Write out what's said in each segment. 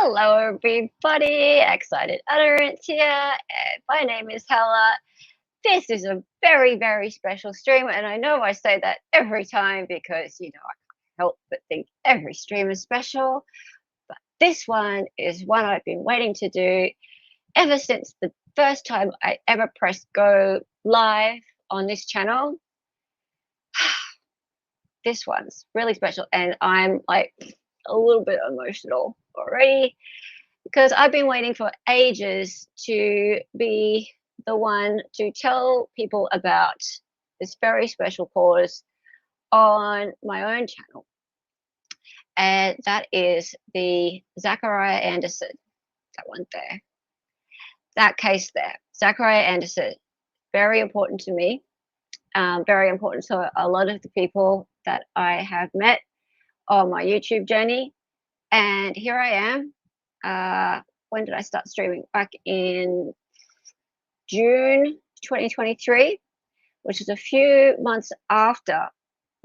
Hello, everybody. Excited Utterance here. And my name is Hella. This is a very, very special stream. And I know I say that every time because, I can't help but think every stream is special. But this one is one I've been waiting to do ever since the first time I ever pressed go live on this channel. This one's really special. And I'm like a little bit emotional already, because I've been waiting for ages to be the one to tell people about this very special cause on my own channel. And that is the Zachariah Anderson, that one there, that case there. Zachariah Anderson, very important to me, very important to a lot of the people that I have met on my YouTube journey. And here I am. When did I start streaming? Back in June 2023, which is a few months after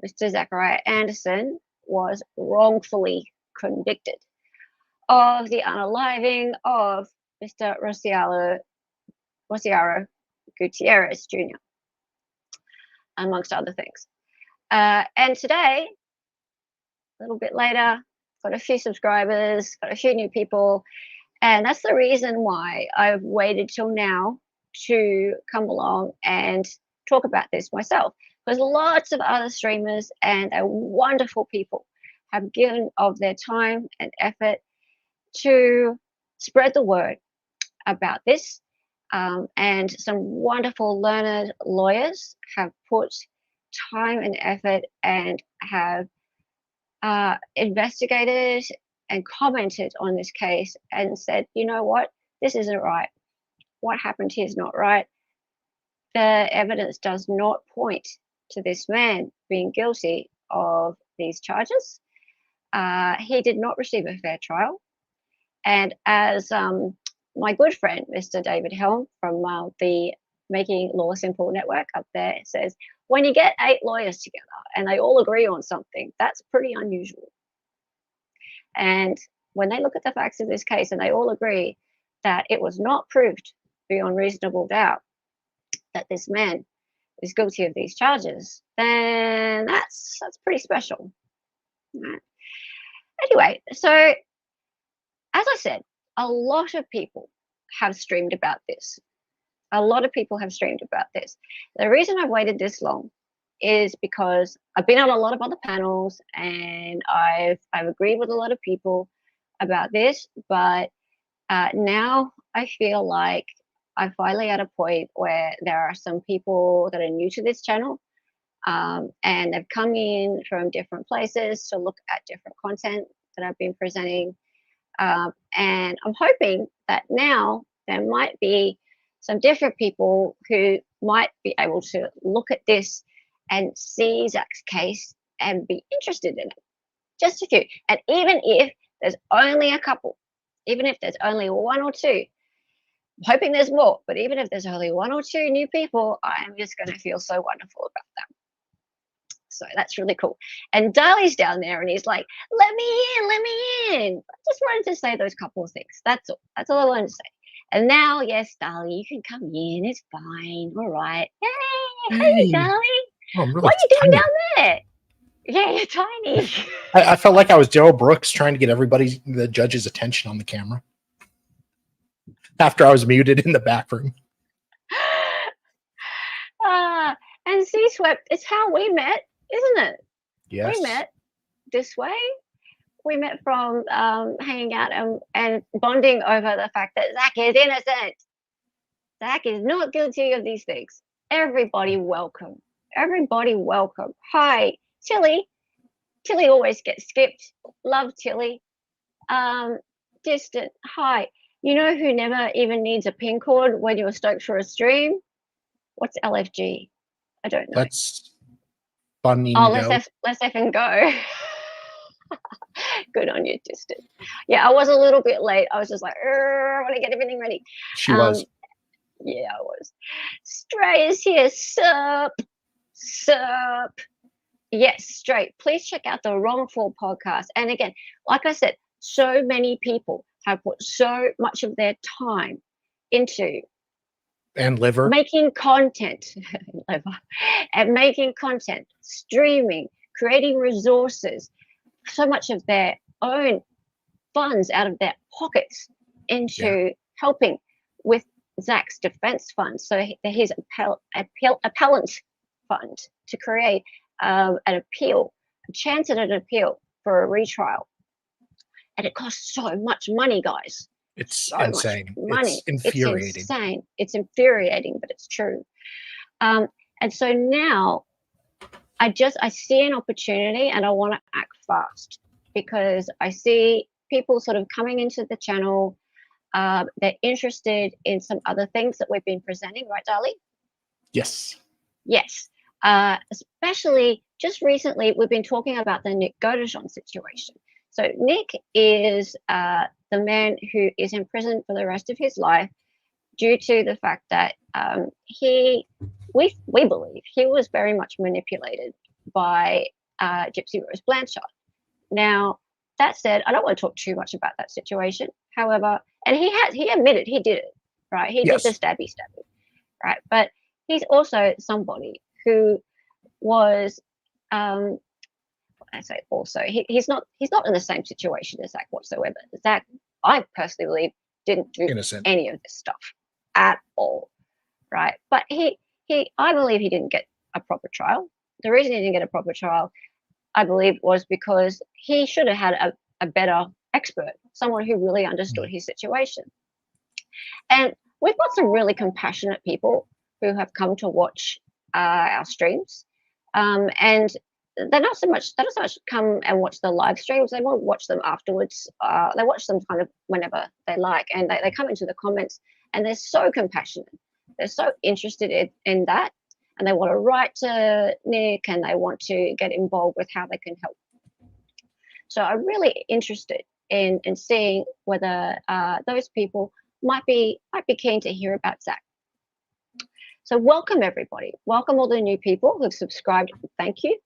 Mr. Zachariah Anderson was wrongfully convicted of the unaliving of Mr. Rociaro Gutierrez Jr., amongst other things. And today, a little bit later, got a few subscribers, got a few new people, and that's the reason why I've waited till now to come along and talk about this myself, because lots of other streamers and wonderful people have given of their time and effort to spread the word about this, and some wonderful learned lawyers have put time and effort and have investigated and commented on this case and said, you know what, this isn't right. What happened here is not right. The evidence does not point to this man being guilty of these charges. He did not receive a fair trial. And as my good friend, Mr. David Helm from the Making Law Simple Network up there says, when you get 8 lawyers together and they all agree on something, that's pretty unusual. And when they look at the facts of this case and they all agree that it was not proved beyond reasonable doubt that this man is guilty of these charges, then that's pretty special. Anyway, so as I said, a lot of people have streamed about this. A lot of people have streamed about this. The reason I've waited this long is because I've been on a lot of other panels and I've agreed with a lot of people about this, but now I feel like I'm finally at a point where there are some people that are new to this channel, and they've come in from different places to look at different content that I've been presenting, and I'm hoping that now there might be some different people who might be able to look at this and see Zach's case and be interested in it. Just a few. And even if there's only a couple, even if there's only 1 or 2, I'm hoping there's more, but even if there's only 1 or 2 new people, I'm just going to feel so wonderful about that. So that's really cool. And Darley's down there and he's like, let me in. I just wanted to say those couple of things. That's all I wanted to say. And now, yes, Darley, you can come in. It's fine. All right. Hey, Darley. Oh, I'm really what are you doing tiny. down there? Yeah, you're tiny. I felt like I was Daryl Brooks trying to get the judge's attention on the camera after I was muted in the back room. And C-Swept, it's how we met, isn't it? Yes. We met this way. We met from hanging out and bonding over the fact that Zach is innocent. Zach is not guilty of these things. Everybody welcome. Everybody welcome. Hi, Tilly. Tilly always gets skipped. Love Tilly. Distant. Hi. You know who never even needs a pin cord when you're stoked for a stream? What's LFG? I don't know. Let's Bunny Oh, go. let's effing go. Good on you, Distant. Yeah, I was a little bit late. I was just like, I want to get everything ready. She was. Yeah, I was. Stray is here. Sup. Yes, Stray. Please check out the Wrongful podcast. And again, like I said, So many people have put so much of their time into And liver. making content and making content, streaming, creating resources, so much of their own funds out of their pockets into helping with Zach's defense fund. So his appellant fund to create an appeal, a chance at an appeal for a retrial. And it costs so much money, guys. It's So insane. much money. It's infuriating. It's insane. It's infuriating, but it's true. And so now I see an opportunity and I want to act fast because I see people sort of coming into the channel. They're interested in some other things that we've been presenting, right, Darlie? Yes. Yes. Especially just recently, we've been talking about the Nick Godejohn situation. So Nick is the man who is in prison for the rest of his life due to the fact that we believe he was very much manipulated by Gypsy Rose Blanchard. Now, that said, I don't want to talk too much about that situation. However, and he admitted he did it, right? He did the stabby, right? But he's also somebody who was I say also he's not in the same situation as Zach whatsoever. Zach, I personally believe, didn't do Innocent. any of this stuff at all, right? But I believe he didn't get a proper trial. The reason he didn't get a proper trial, I believe, was because he should have had a better expert, someone who really understood his situation. And we've got some really compassionate people who have come to watch our streams, and they don't so much come and watch the live streams. They won't watch them afterwards. They watch them kind of whenever they like, and they come into the comments, and they're so compassionate. They're so interested in that, and they want to write to Nick, and they want to get involved with how they can help. So I'm really interested in seeing whether those people might be keen to hear about Zach. So welcome everybody. Welcome all the new people who've subscribed. Thank you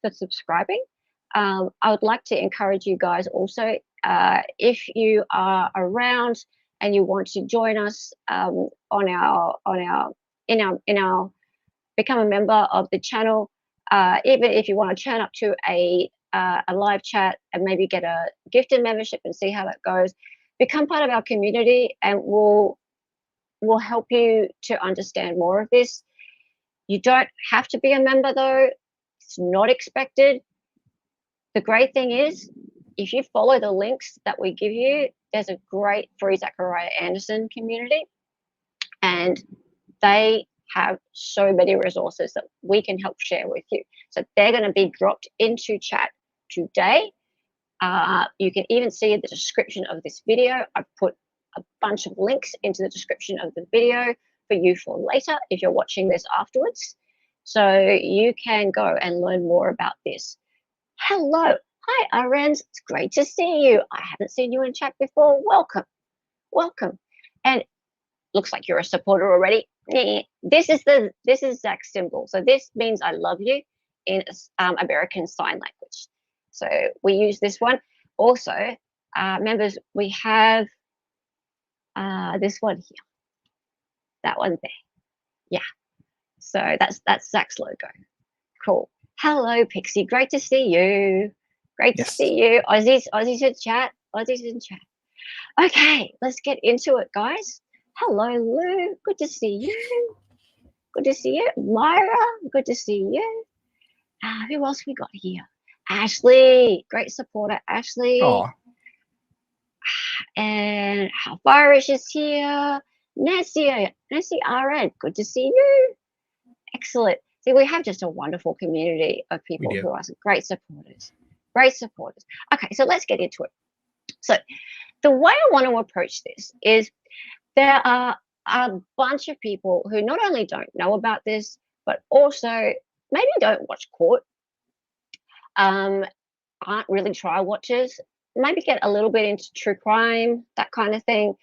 for subscribing. I would like to encourage you guys also, if you are around and you want to join us in our become a member of the channel, even if you want to turn up to a live chat and maybe get a gifted membership and see how that goes, become part of our community, and we'll help you to understand more of this. You don't have to be a member though. It's not expected. The great thing is, if you follow the links that we give you, there's a great free Zachariah Anderson community, and they have so many resources that we can help share with you. So they're going to be dropped into chat today. You can even see in the description of this video, I've put a bunch of links into the description of the video for you for later if you're watching this afterwards. So you can go and learn more about this. Hello. Hi, Arends. It's great to see you. I haven't seen you in chat before. Welcome. Welcome. And looks like you're a supporter already. This is Zach's symbol. So this means I love you in American Sign Language. So we use this one. Also, members, we have this one here. That one there. Yeah. So that's Zach's logo. Cool. Hello, Pixie. Great to see you. Great to see you. Aussies in chat. Aussies in chat. Okay, let's get into it, guys. Hello, Lou. Good to see you. Good to see you. Myra, good to see you. Who else we got here? Ashley, great supporter, Ashley. Aww. And Firish is here. Nancy RN, good to see you. Excellent. See, we have just a wonderful community of people who are great supporters. Great supporters. Okay, so let's get into it. So the way I want to approach this is there are a bunch of people who not only don't know about this, but also maybe don't watch court, aren't really trial watchers, maybe get a little bit into true crime, that kind of thing.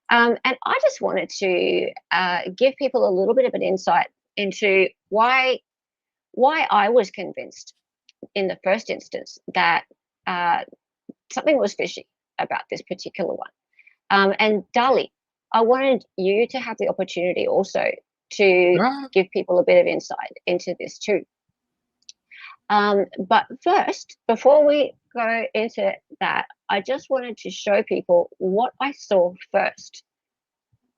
And I just wanted to give people a little bit of an insight into why I was convinced in the first instance that something was fishy about this particular one. And Dali, I wanted you to have the opportunity also to give people a bit of insight into this too. But first, before we go into that, I just wanted to show people what I saw first,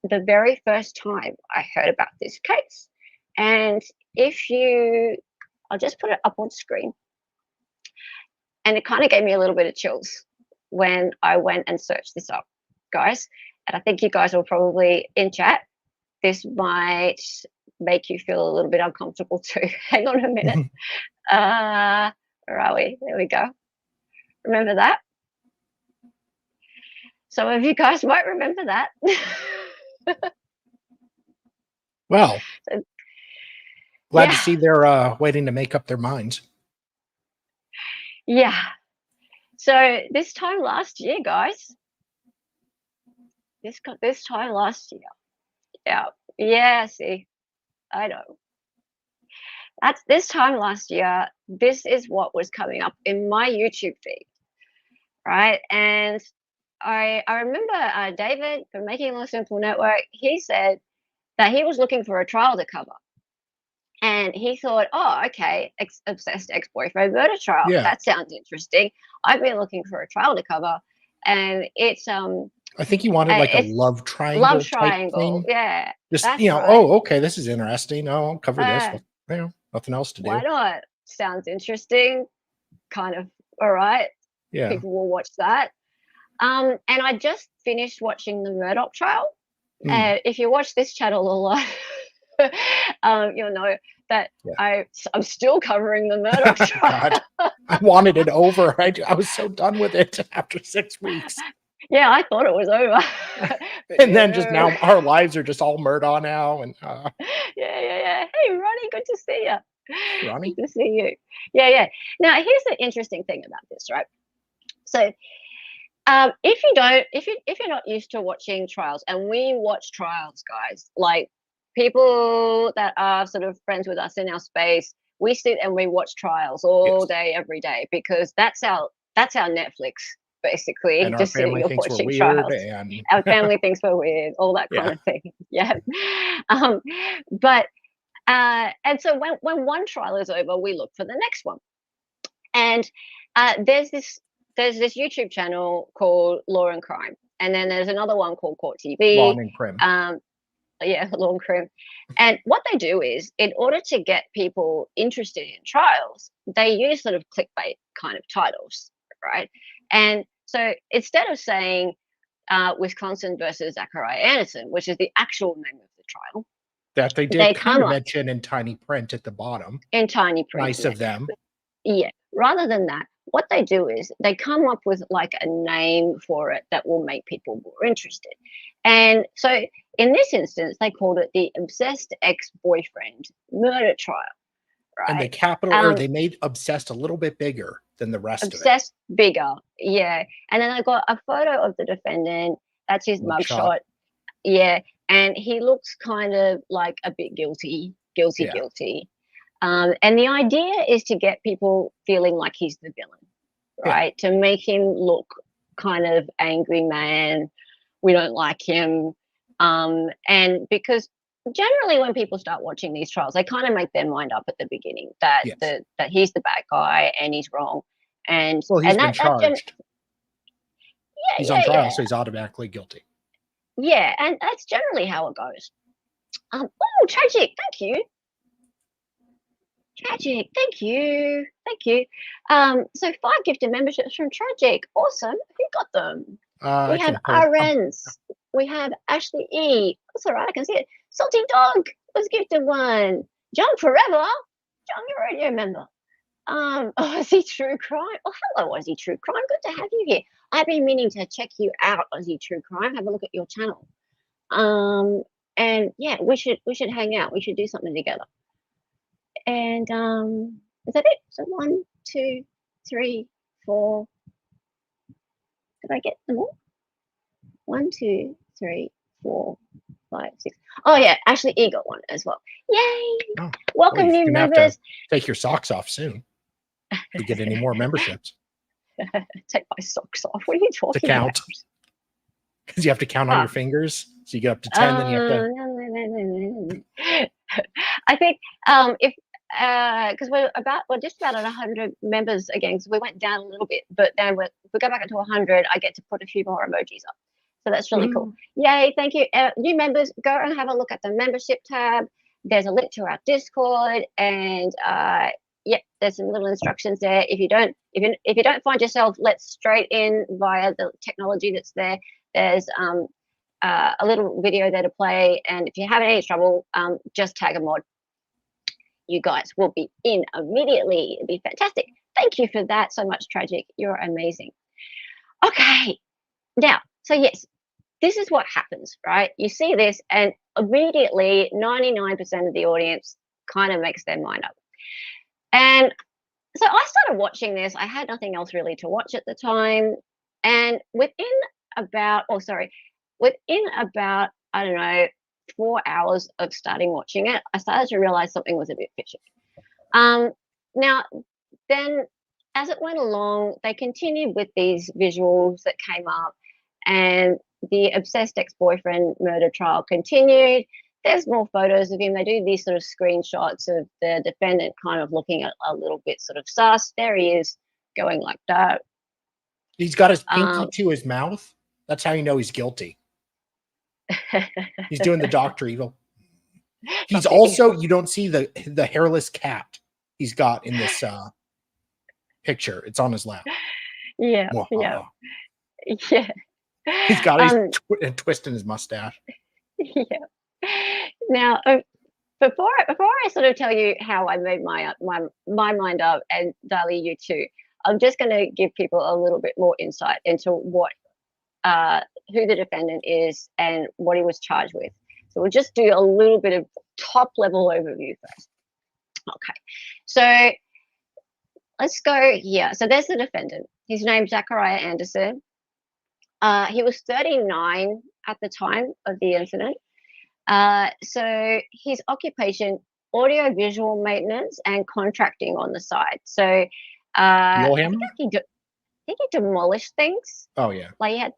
the very first time I heard about this case. And I'll just put it up on screen. And it kind of gave me a little bit of chills when I went and searched this up, guys. And I think you guys will probably in chat. This might make you feel a little bit uncomfortable too. Hang on a minute. Where are we? There we go. Remember that? Some of you guys might remember that. Well, glad to see they're waiting to make up their minds. Yeah. So this time last year, guys. This time last year. Yeah. See, I know. That's this time last year. This is what was coming up in my YouTube feed, right? And I remember David from Making Law Simple Network. He said that he was looking for a trial to cover, and he thought, "Oh, okay, obsessed ex-boyfriend murder trial. Yeah. That sounds interesting. I've been looking for a trial to cover, and it's I think he wanted like a love triangle. Love triangle, yeah. Just right. Oh, okay, this is interesting. Oh, I'll cover this. Well, nothing else to do. Why not? Sounds interesting. Kind of all right. Yeah. People will watch that. And I just finished watching the Murdoch trial. If you watch this channel a lot, you'll know that I'm still covering the Murdoch trial. I wanted it over. I was so done with it after 6 weeks. Yeah, I thought it was over. And then just now our lives are just all Murdoch now. And yeah. Hey, Ronnie, good to see you. Ronnie? Good to see you. Yeah. Now, here's the interesting thing about this, right? So if you're not used to watching trials, and we watch trials, guys, like people that are sort of friends with us in our space, we sit and we watch trials all day, every day, because that's our Netflix, basically. And just our family sitting and thinks watching we're trials. weird, and our family thinks we're weird, all that kind of thing. Yeah. And so when one trial is over, we look for the next one. And there's this YouTube channel called Law and Crime, and then there's another one called Court TV. Law and Crim. Law and Crime. And what they do is, in order to get people interested in trials, they use sort of clickbait kind of titles, right? And so instead of saying Wisconsin versus Zachariah Anderson, which is the actual name of the trial, that they did kind of mention in tiny print at the bottom. In tiny print. Nice of them. Yeah. Rather than that, what they do is they come up with like a name for it that will make people more interested. And so in this instance, they called it the Obsessed Ex-Boyfriend Murder Trial. Right? And the capital, or they made obsessed a little bit bigger than the rest of it. Obsessed bigger, yeah. And then I got a photo of the defendant. That's his mugshot. Yeah. And he looks kind of like a bit guilty. And the idea is to get people feeling like he's the villain, right? To make him look kind of angry man. We don't like him. And because generally when people start watching these trials, they kind of make their mind up at the beginning that that he's the bad guy and he's wrong. And he's been charged. He's on trial, so he's automatically guilty. Yeah, and that's generally how it goes. Oh, Tragic, thank you. Tragic, thank you. So 5 gifted memberships from Tragic. Awesome. Who got them? We have RNs. We have Ashley E. That's all right, I can see it. Salty Dog was gifted one. John Forever. John, you're already a member. Aussie True Crime. Oh, hello, Aussie True Crime. Good to have you here. I've been meaning to check you out, Aussie True Crime. Have a look at your channel. And yeah, we should hang out. We should do something together. And is that it? So 1, 2, 3, 4. Did I get them all? 1, 2, 3, 4, 5, 6. Oh yeah, Ashley E got one as well. Yay! Oh, welcome new members. Take your socks off soon. To get any more memberships. Take my socks off. What are you to talking count. about? Because you have to count on your fingers. So you get up to 10, then you have to. No. I think if because we're just about at 100 members again, so we went down a little bit, but then if we go back up to 100, I get to put a few more emojis up. So that's really cool. Yay, thank you. New members, go and have a look at the membership tab. There's a link to our Discord, and there's some little instructions there. If you don't find yourself let straight in via the technology that's there, there's a little video there to play, and if you're having any trouble, just tag a mod. You guys will be in immediately. It'd be fantastic. Thank you for that so much, Tragic. You're amazing. Okay, now, so yes, this is what happens, right? You see this, and immediately 99% of the audience kind of makes their mind up. And so I started watching this. I had nothing else really to watch at the time. And within about, I don't know, 4 hours of starting watching it, I started to realize something was a bit fishy. Now, then as it went along, they continued with these visuals that came up, and the obsessed ex-boyfriend murder trial continued. There's more photos of him. They do these sort of screenshots of the defendant kind of looking at a little bit sort of sus. There he is going like that. He's got his pinky to his mouth. That's how you know he's guilty. He's doing the Dr. Evil. He's also, you don't see the hairless cat he's got in this picture. It's on his lap. Yeah. He's got a twist in his mustache. Yeah. Now, before I sort of tell you how I made my mind up, and Dali, you too, I'm just going to give people a little bit more insight into who the defendant is and what he was charged with. So we'll just do a little bit of top level overview first. Okay, so let's go here. So there's the defendant. His name's Zachariah Anderson. He was 39 at the time of the incident. So his occupation, audio visual maintenance and contracting on the side. So I think he demolished things. Oh yeah. Like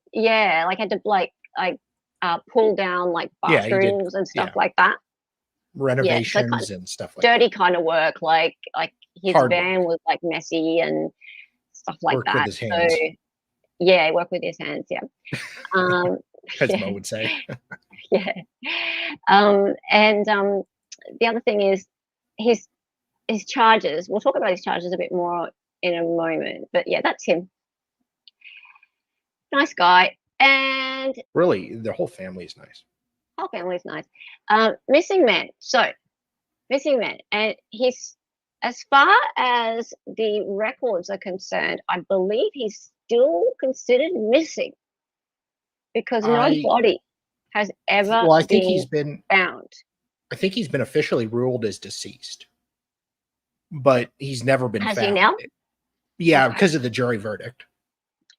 had to pull down like bathrooms and stuff like that. Renovations and stuff like dirty that. kind of work, like his van was like messy and stuff like work that. With his hands. So yeah, work with his hands, yeah. As Mo would say. Yeah. The other thing is his charges. We'll talk about his charges a bit more in a moment, but yeah, that's him. Nice guy. And really, the whole family is nice. Whole family is nice. Missing man. So missing man, and he's, as far as the records are concerned, I believe he's still considered missing because no body has ever been found. I think he's been officially ruled as deceased, but he's never been found. Has he now? Yeah, okay. Because of the jury verdict.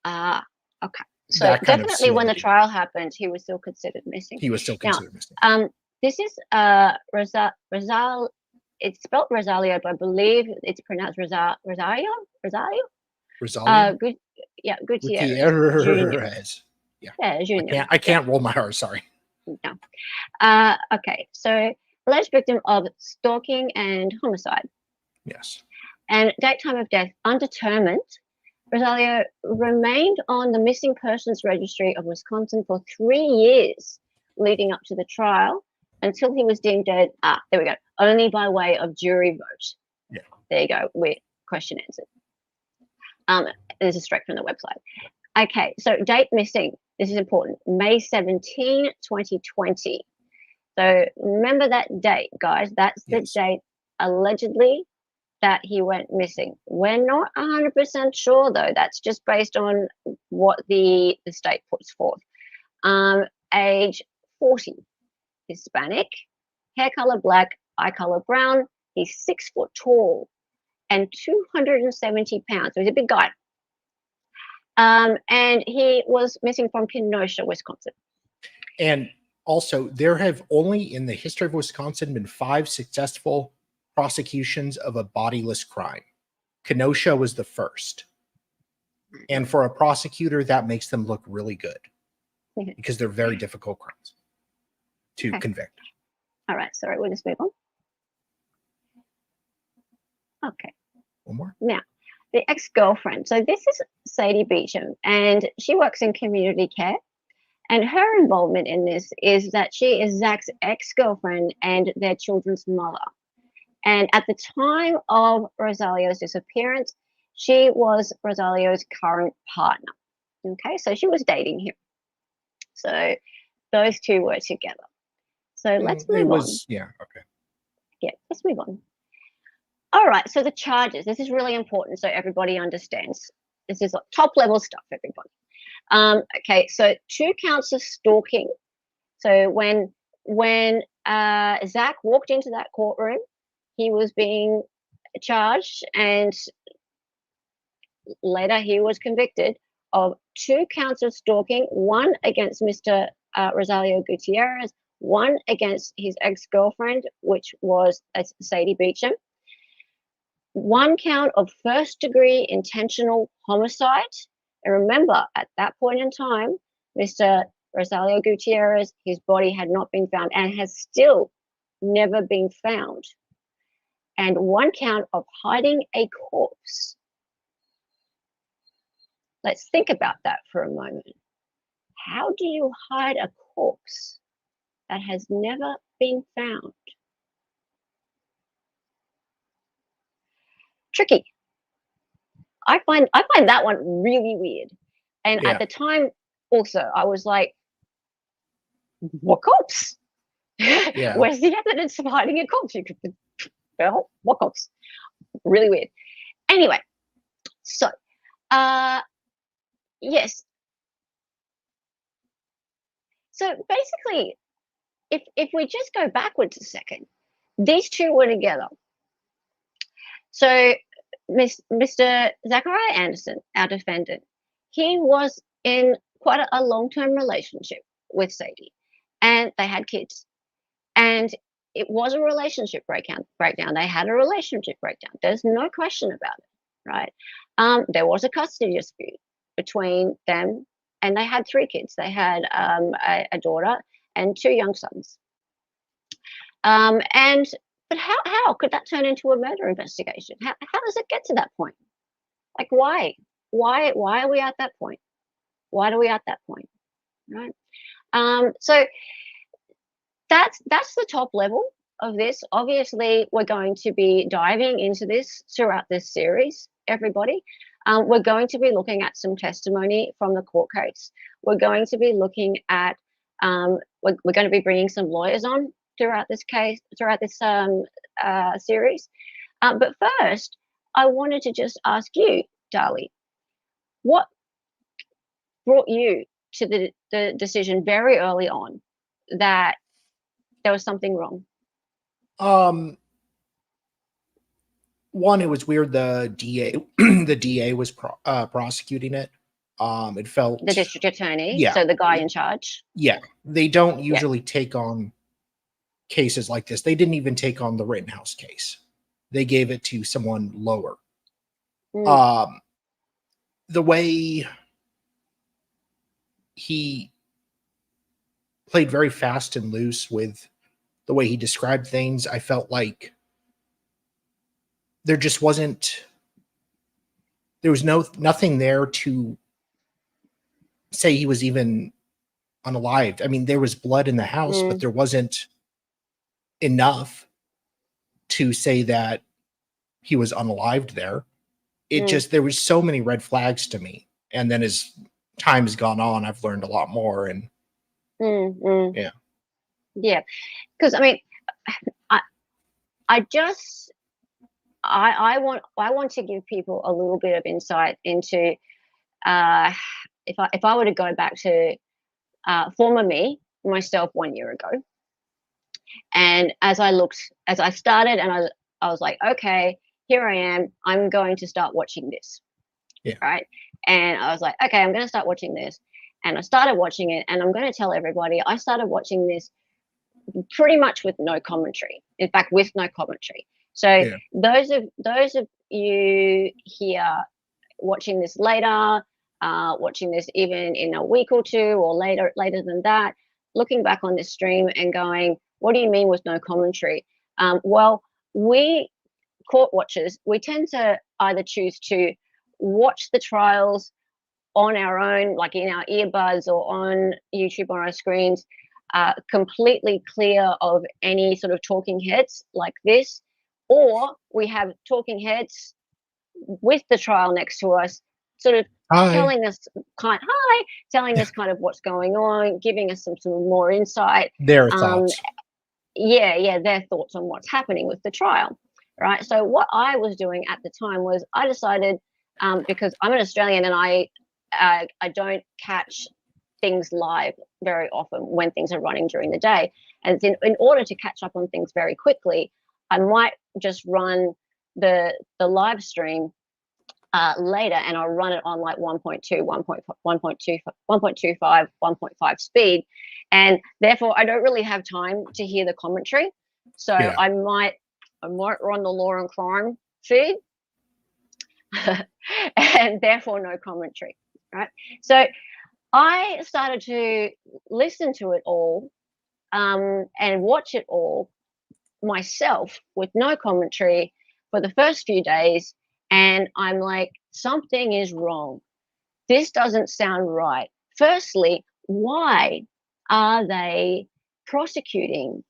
Okay. So definitely when the trial happened, he was still considered missing. He was still considered missing. This is Rosal. It's spelled Rosalio, but I believe it's pronounced Rosario. Gutierrez. Yeah, Junior. I can't roll my R. Sorry. No. Okay. So alleged victim of stalking and homicide. Yes. And date time of death undetermined. Rosalio remained on the missing persons registry of Wisconsin for 3 years leading up to the trial until he was deemed dead. There we go. Only by way of jury vote. Yeah. There you go. With question answered. This is straight from the website. Okay. So date missing. This is important. May 17, 2020. So remember that date, guys. That's the date allegedly that he went missing. We're not 100% sure, though. That's just based on what the state puts forth. Age 40, Hispanic, hair color black, eye color brown. He's 6 foot tall and 270 pounds. So he's a big guy. And he was missing from Kenosha, Wisconsin. And also, there have only in the history of Wisconsin been 5 successful prosecutions of a bodiless crime. Kenosha was the first. And for a prosecutor, that makes them look really good because they're very difficult crimes to convict. All right, sorry, we'll just move on. Okay. One more. Now, the ex-girlfriend. So this is Sadie Beecham, and she works in community care. And her involvement in this is that she is Zach's ex-girlfriend and their children's mother. And at the time of Rosalio's disappearance, she was Rosalio's current partner. Okay, so she was dating him. So those two were together. So let's move on. Yeah, okay. Yeah, let's move on. All right, so the charges. This is really important so everybody understands. This is like top level stuff, everybody. Okay, so 2 counts of stalking. So when Zach walked into that courtroom, he was being charged, and later he was convicted of 2 counts of stalking, 1 against Mr. Rosalio Gutierrez, 1 against his ex-girlfriend, which was Sadie Beecham, 1 count of first-degree intentional homicide. And remember, at that point in time, Mr. Rosalio Gutierrez, his body had not been found and has still never been found. And 1 count of hiding a corpse. Let's think about that for a moment. How do you hide a corpse that has never been found? Tricky. I find that one really weird. And at the time also, I was like, what corpse? Yeah. Where's the evidence of hiding a corpse? You could, well, what corpse? Really weird. Anyway, so yes. So basically, if we just go backwards a second, these two were together. So Mr. Zachariah Anderson, our defendant, he was in quite a long-term relationship with Sadie, and they had kids. And it was a relationship breakdown. They had a relationship breakdown. There's no question about it, right? There was a custody dispute between them, and they had 3 kids. They had a daughter and 2 young sons. But how could that turn into a murder investigation? How does it get to that point? Like, why? Why are we at that point? Why are we at that point? Right? So that's the top level of this. Obviously, we're going to be diving into this throughout this series, everybody. We're going to be looking at some testimony from the court case. We're going to be looking at, we're going to be bringing some lawyers on throughout this case, throughout this series. But first, I wanted to just ask you, Dali, what brought you to the decision very early on that there was something wrong? One, it was weird the DA was prosecuting it. It felt the district attorney, yeah, so the guy in charge. Yeah, they don't usually take on cases like this. They didn't even take on the Rittenhouse case. They gave it to someone lower. The way he played very fast and loose with the way he described things, I felt like there was nothing there to say he was even unalived. I mean, there was blood in the house, but there wasn't enough to say that he was unalived there. It just, there was so many red flags to me. And then as time has gone on, I've learned a lot more. And yeah, because I mean, I want to give people a little bit of insight into if I were to go back to former myself 1 year ago, and as I started, and I was like, okay, here I am, I'm going to start watching this. Yeah. Right. And I was like, okay, I'm going to start watching this. And I started watching it, and I'm going to tell everybody I started watching this pretty much with no commentary. In fact, with no commentary. So those of you here watching this later, watching this even in a week or two or later than that, looking back on this stream and going, what do you mean with no commentary? Well, we court watchers, we tend to either choose to watch the trials on our own, like in our earbuds or on YouTube on our screens, completely clear of any sort of talking heads like this, or we have talking heads with the trial next to us, sort of telling us kind of what's going on, giving us some more insight. Their thoughts. Yeah, their thoughts on what's happening with the trial, right? So what I was doing at the time was I decided, because I'm an Australian and I don't catch things live very often when things are running during the day, and in order to catch up on things very quickly, I might just run the live stream later, and I'll run it on like 1.2, 1.25, 1.5 speed, and therefore I don't really have time to hear the commentary. So yeah. I might run the law and crime feed, and therefore no commentary, right? So I started to listen to it all and watch it all myself with no commentary for the first few days, and I'm like, something is wrong. This doesn't sound right. Firstly, why are they prosecuting?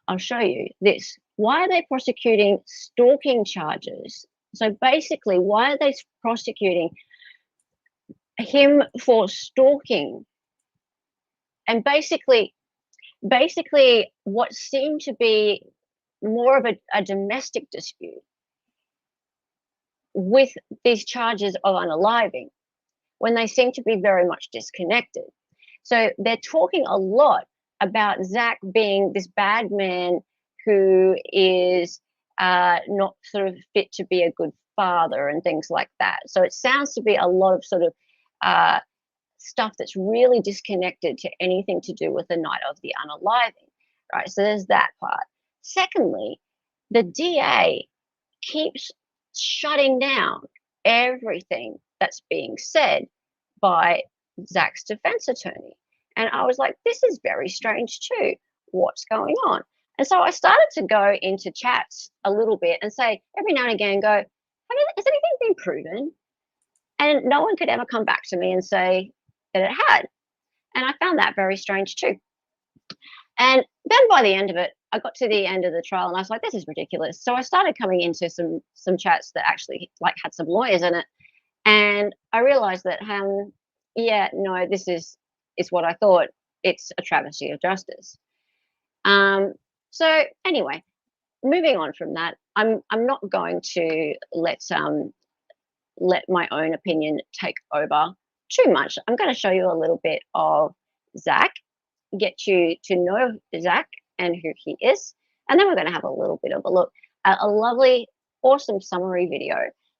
I'll show you this. Why are they prosecuting stalking charges? So basically, why are they prosecuting him for stalking? And basically what seemed to be more of a domestic dispute with these charges of unaliving, when they seem to be very much disconnected. So they're talking a lot about Zach being this bad man who is not sort of fit to be a good father and things like that. So it sounds to be a lot of sort of stuff that's really disconnected to anything to do with the night of the unaliving, right? So there's that part. Secondly, the DA keeps shutting down everything that's being said by Zach's defense attorney. And I was like, this is very strange too. What's going on? And so I started to go into chats a little bit and say, every now and again, has anything been proven? And no one could ever come back to me and say that it had. And I found that very strange too. And then by the end of it, I got to the end of the trial and I was like, this is ridiculous. So I started coming into some chats that actually like had some lawyers in it. And I realized that, this is what I thought. It's a travesty of justice. So anyway, moving on from that, I'm not going to let my own opinion take over too much. I'm going to show you a little bit of Zach, get you to know Zach and who he is, and then we're going to have a little bit of a look at a lovely, awesome summary video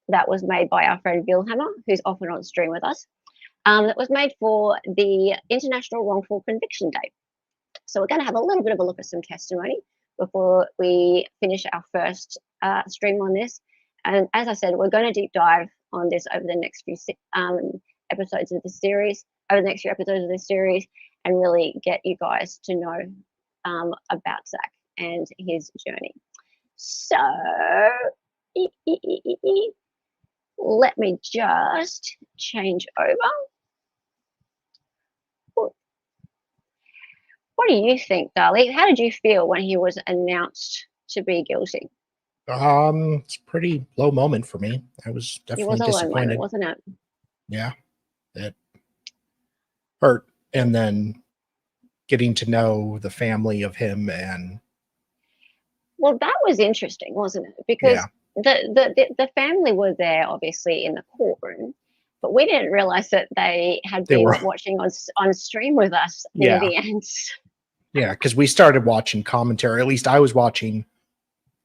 that was made by our friend Vilhammer, who's often on stream with us, that was made for the International Wrongful Conviction Day. So we're going to have a little bit of a look at some testimony before we finish our first stream on this. And as I said, we're going to deep dive on this over the next few episodes of the series, and really get you guys to know about Zach and his journey. So let me just change over. What do you think, Dali? How did you feel when he was announced to be guilty? It's a pretty low moment for me. I was definitely disappointed. Low moment, wasn't it? Yeah, it hurt. And then getting to know the family of him, and well, that was interesting, wasn't it? Because the family were there, obviously, in the courtroom, but we didn't realize that they had been watching on stream with us in the end. Yeah, because we started watching commentary. At least I was watching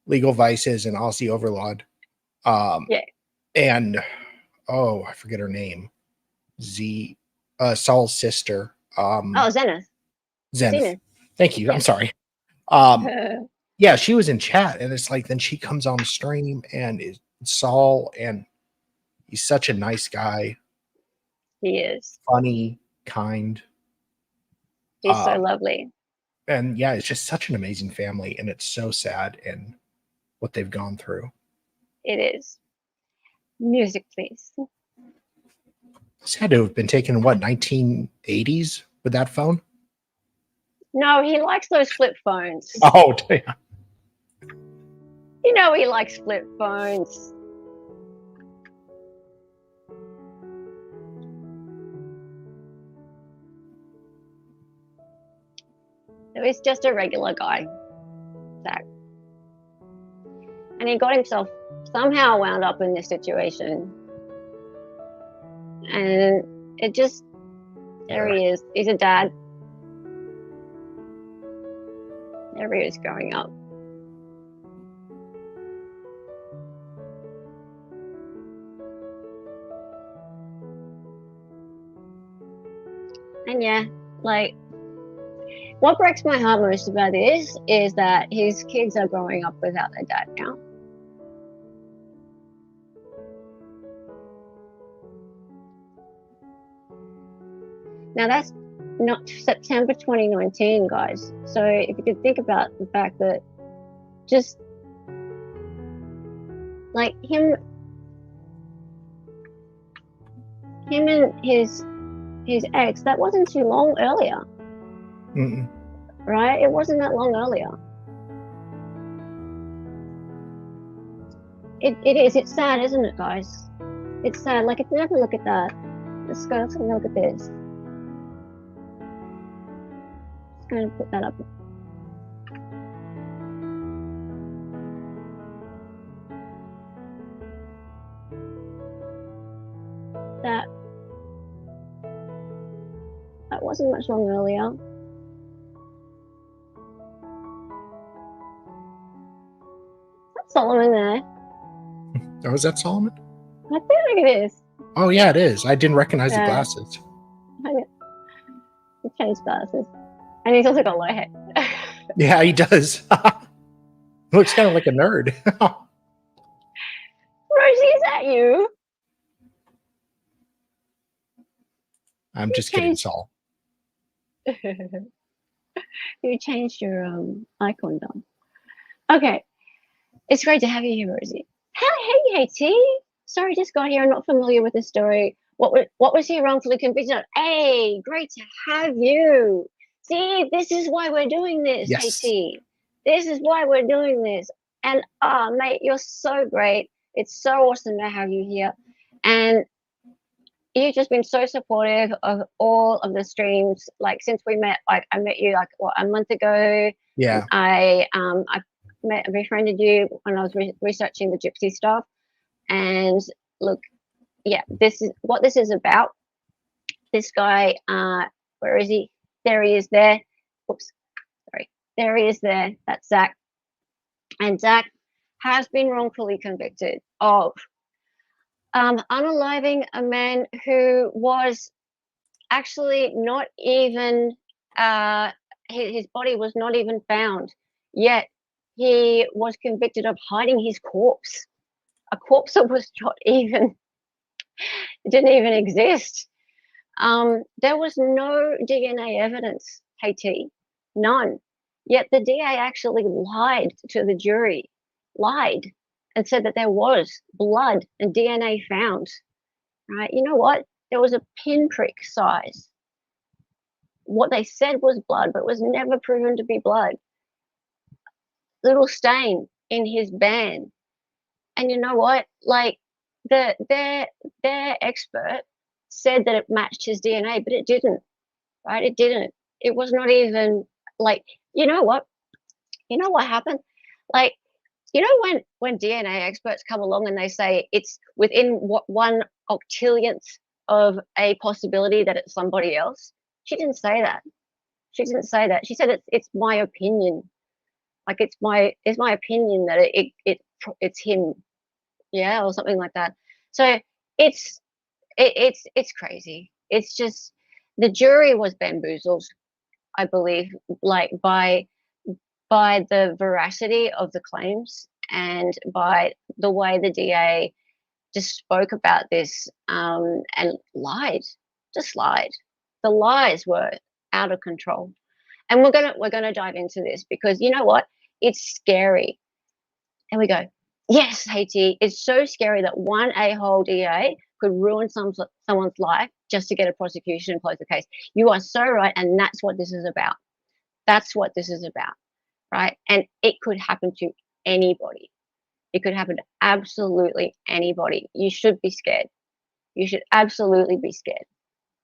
Legal Vices and Aussie Overlord. And I forget her name. Saul's sister. Zenith. Zenith. Thank you. Yeah. I'm sorry. Yeah, she was in chat, and it's like then she comes on the stream and it's Saul, and He's such a nice guy. He is. Funny, kind. He's so lovely. And yeah, it's just such an amazing family, and it's so sad and what they've gone through. It is. Music, please. This had to have been taken in what, 1980s with that phone? No, he likes those flip phones. Oh, yeah. You know he likes flip phones. So he's just a regular guy, Zach. And he got himself somehow wound up in this situation. And it just, there he is. He's a dad. There he is growing up. And yeah, like, what breaks my heart most about this is that his kids are growing up without their dad now. Now that's not September 2019, guys. So if you could think about the fact that just like him and his ex, that wasn't too long earlier. Mm-mm. Right? It wasn't that long earlier. It is. It's sad, isn't it, guys? It's sad. Like, if you have a look at that, let's go. Let's have a look at this. Just going to put that up. That wasn't much long earlier. That's Solomon there. Oh, is that Solomon? I feel like it is. Oh, yeah, it is. I didn't recognize the glasses. He changed glasses. And he's also got low hair. Yeah, he does. Looks kind of like a nerd. Rosie, is that you? I'm just kidding, Saul. You changed your icon down. Okay. It's great to have you here, Rosie. Hey, T. Sorry, just got here. I'm not familiar with the story. What was he wrongfully convicted of? Hey, great to have you. See, this is why we're doing this, Yes. T. This is why we're doing this. And mate, you're so great. It's so awesome to have you here. And you've just been so supportive of all of the streams. Like, since we met, like, I met you like a month ago. Yeah. I befriended you when I was researching the gypsy stuff. And look, yeah, this is what this is about. This guy, where is he? There he is there. Oops, sorry. There he is there. That's Zach. And Zach has been wrongfully convicted of unaliving a man who was actually not even, his body was not even found, yet he was convicted of hiding his corpse. A corpse that was not even, didn't even exist. There was no DNA evidence, KT, none. Yet the DA actually lied to the jury, lied, and said that there was blood and DNA found. Right? You know what? There was a pinprick size. What they said was blood, but it was never proven to be blood. Little stain in his band. And you know what? Like, their expert said that it matched his DNA, but it didn't. Right? It didn't. It was not even like, you know what? You know what happened? Like, you know when DNA experts come along and they say it's within what 1/octillionth of a possibility that it's somebody else? She didn't say that. She didn't say that. She said it's my opinion. Like, it's my opinion that it's him. Yeah, or something like that. So it's crazy. It's just, the jury was bamboozled, I believe, like by the veracity of the claims and by the way the DA just spoke about this and lied, just lied. The lies were out of control. And we're gonna dive into this because you know what? It's scary. And we go, yes, Haiti, it's so scary that one a-hole DA could ruin someone's life just to get a prosecution and close the case. You are so right, and that's what this is about. That's what this is about, right? And it could happen to anybody. It could happen to absolutely anybody. You should be scared. You should absolutely be scared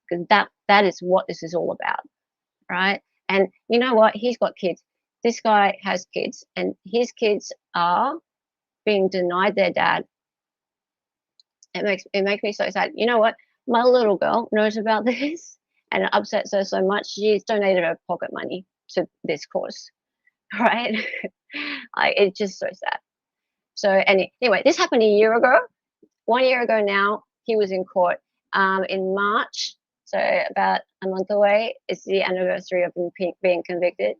because that is what this is all about, right? And you know what? He's got kids. This guy has kids, and his kids are being denied their dad. It makes me so sad. You know what? My little girl knows about this, and it upsets her so much. She's donated her pocket money to this cause, right? It's just so sad. So anyway, this happened a year ago. 1 year ago now, he was in court in March. So about a month away is the anniversary of him being convicted.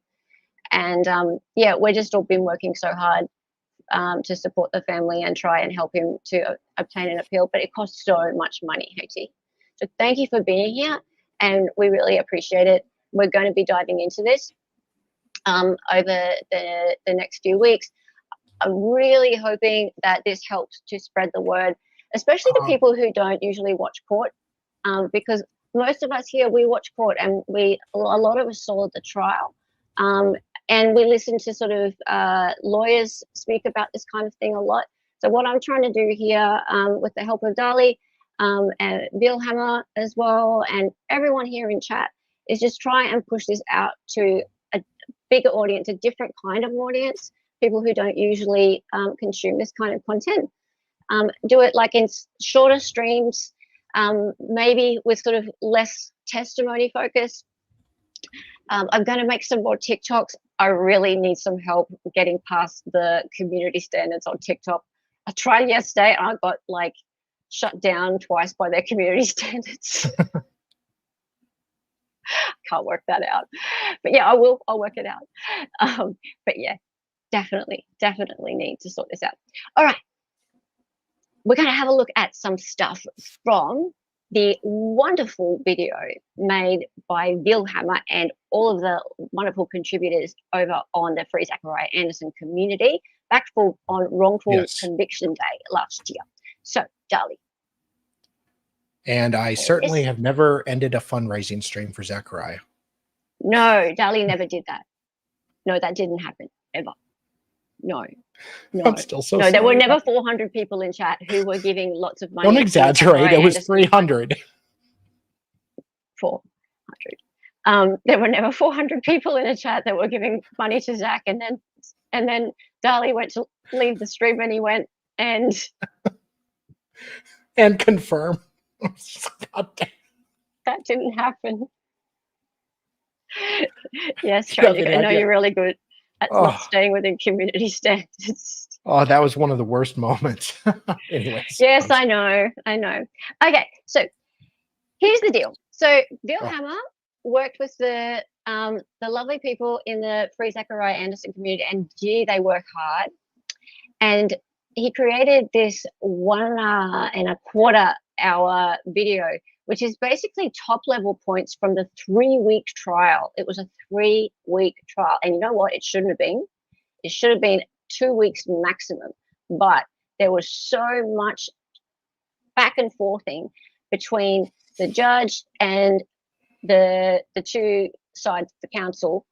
And yeah, we're just all been working so hard to support the family and try and help him to obtain an appeal. But it costs so much money, Haiti. So thank you for being here, and we really appreciate it. We're going to be diving into this over the next few weeks. I'm really hoping that this helps to spread the word, especially to people who don't usually watch court, because most of us here, we watch court, and a lot of us saw the trial, and we listen to sort of lawyers speak about this kind of thing a lot. So what I'm trying to do here, with the help of Dali and Vilhammer as well, and everyone here in chat, is just try and push this out to a bigger audience, a different kind of audience, people who don't usually consume this kind of content. Do it like in shorter streams, maybe with sort of less testimony focus. I'm going to make some more TikToks. I really need some help getting past the community standards on TikTok. I tried yesterday and I got like shut down twice by their community standards. Can't work that out. But yeah, I'll work it out. But yeah, definitely need to sort this out. All right. We're going to have a look at some stuff from the wonderful video made by Vilhammer and all of the wonderful contributors over on the Free Zachariah Anderson community back on wrongful conviction day last year. So, Dali. And I certainly have never ended a fundraising stream for Zachariah. No, Dali never did that. No, that didn't happen ever. No. I'm still so no, sorry. There were never 400 people in chat who were giving lots of money. Don't exaggerate. It was 300. 400. There were never 400 people in a chat that were giving money to Zach, and then Dali went to leave the stream, and he went and confirm. God damn. That didn't happen. Yes, Tragic. I know you're really good at not staying within community standards. Oh, that was one of the worst moments. Anyways. Yes, I know. Okay, so here's the deal. So Vilhammer worked with the lovely people in the Free Zachariah Anderson community, and gee, they work hard. And he created this 1.25 hour video, which is basically top level points from the 3-week trial. It was a 3-week trial. And you know what? It shouldn't have been. It should have been 2 weeks maximum. But there was so much back and forthing between the judge and the two sides of the council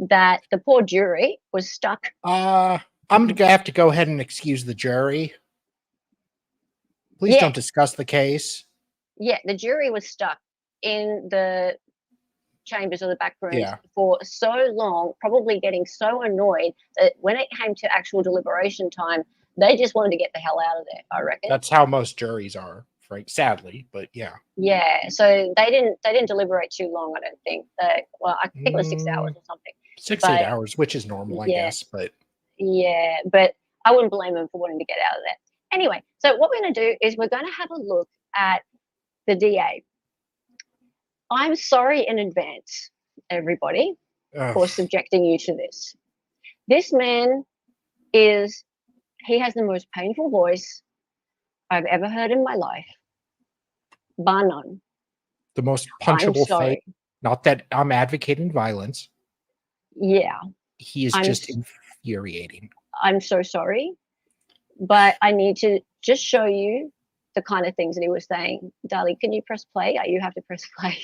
that the poor jury was stuck. I'm going to have to go ahead and excuse the jury. Please don't discuss the case. Yeah, the jury was stuck in the chambers or the back rooms for so long, probably getting so annoyed that when it came to actual deliberation time, they just wanted to get the hell out of there, I reckon. That's how most juries are, right? Sadly, but yeah. Yeah, so they didn't deliberate too long, I don't think. I think it was 6 hours or something. 6-8 hours, which is normal, I guess, but yeah, but I wouldn't blame them for wanting to get out of there. Anyway, so what we're going to do is we're going to have a look at the DA. I'm sorry in advance, everybody, for subjecting you to this. This man he has the most painful voice I've ever heard in my life, bar none. The most I'm punchable face. sorry. Not that I'm advocating violence. Yeah, He is I'm just s- infuriating. I'm so sorry, but I need to just show you the kind of things that he was saying. Dali, can you press play? You have to press play.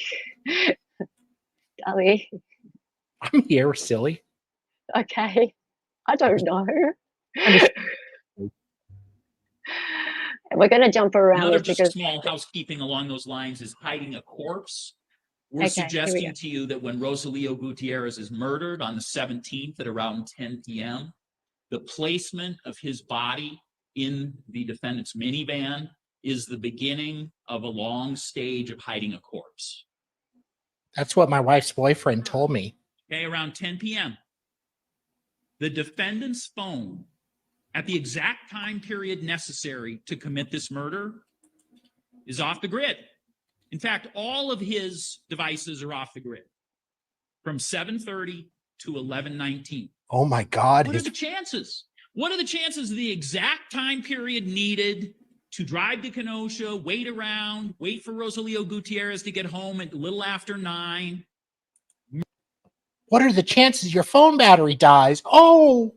Dali, I'm here, silly. okay. I don't know. I'm just- And we're going to jump around Another this just because small housekeeping along those lines is hiding a corpse. We're Okay, here we suggesting go. to you that when Rosalio Gutierrez is murdered on the 17th at around 10 p.m., the placement of his body in the defendant's minivan is the beginning of a long stage of hiding a corpse. That's what my wife's boyfriend told me. Okay, around 10 p.m. The defendant's phone at the exact time period necessary to commit this murder is off the grid. In fact, all of his devices are off the grid from 7:30 to 11:19. Oh my God. What are the chances? What are the chances of the exact time period needed to drive to Kenosha, wait around, wait for Rosalio Gutierrez to get home at a little after 9? What are the chances your phone battery dies? Oh,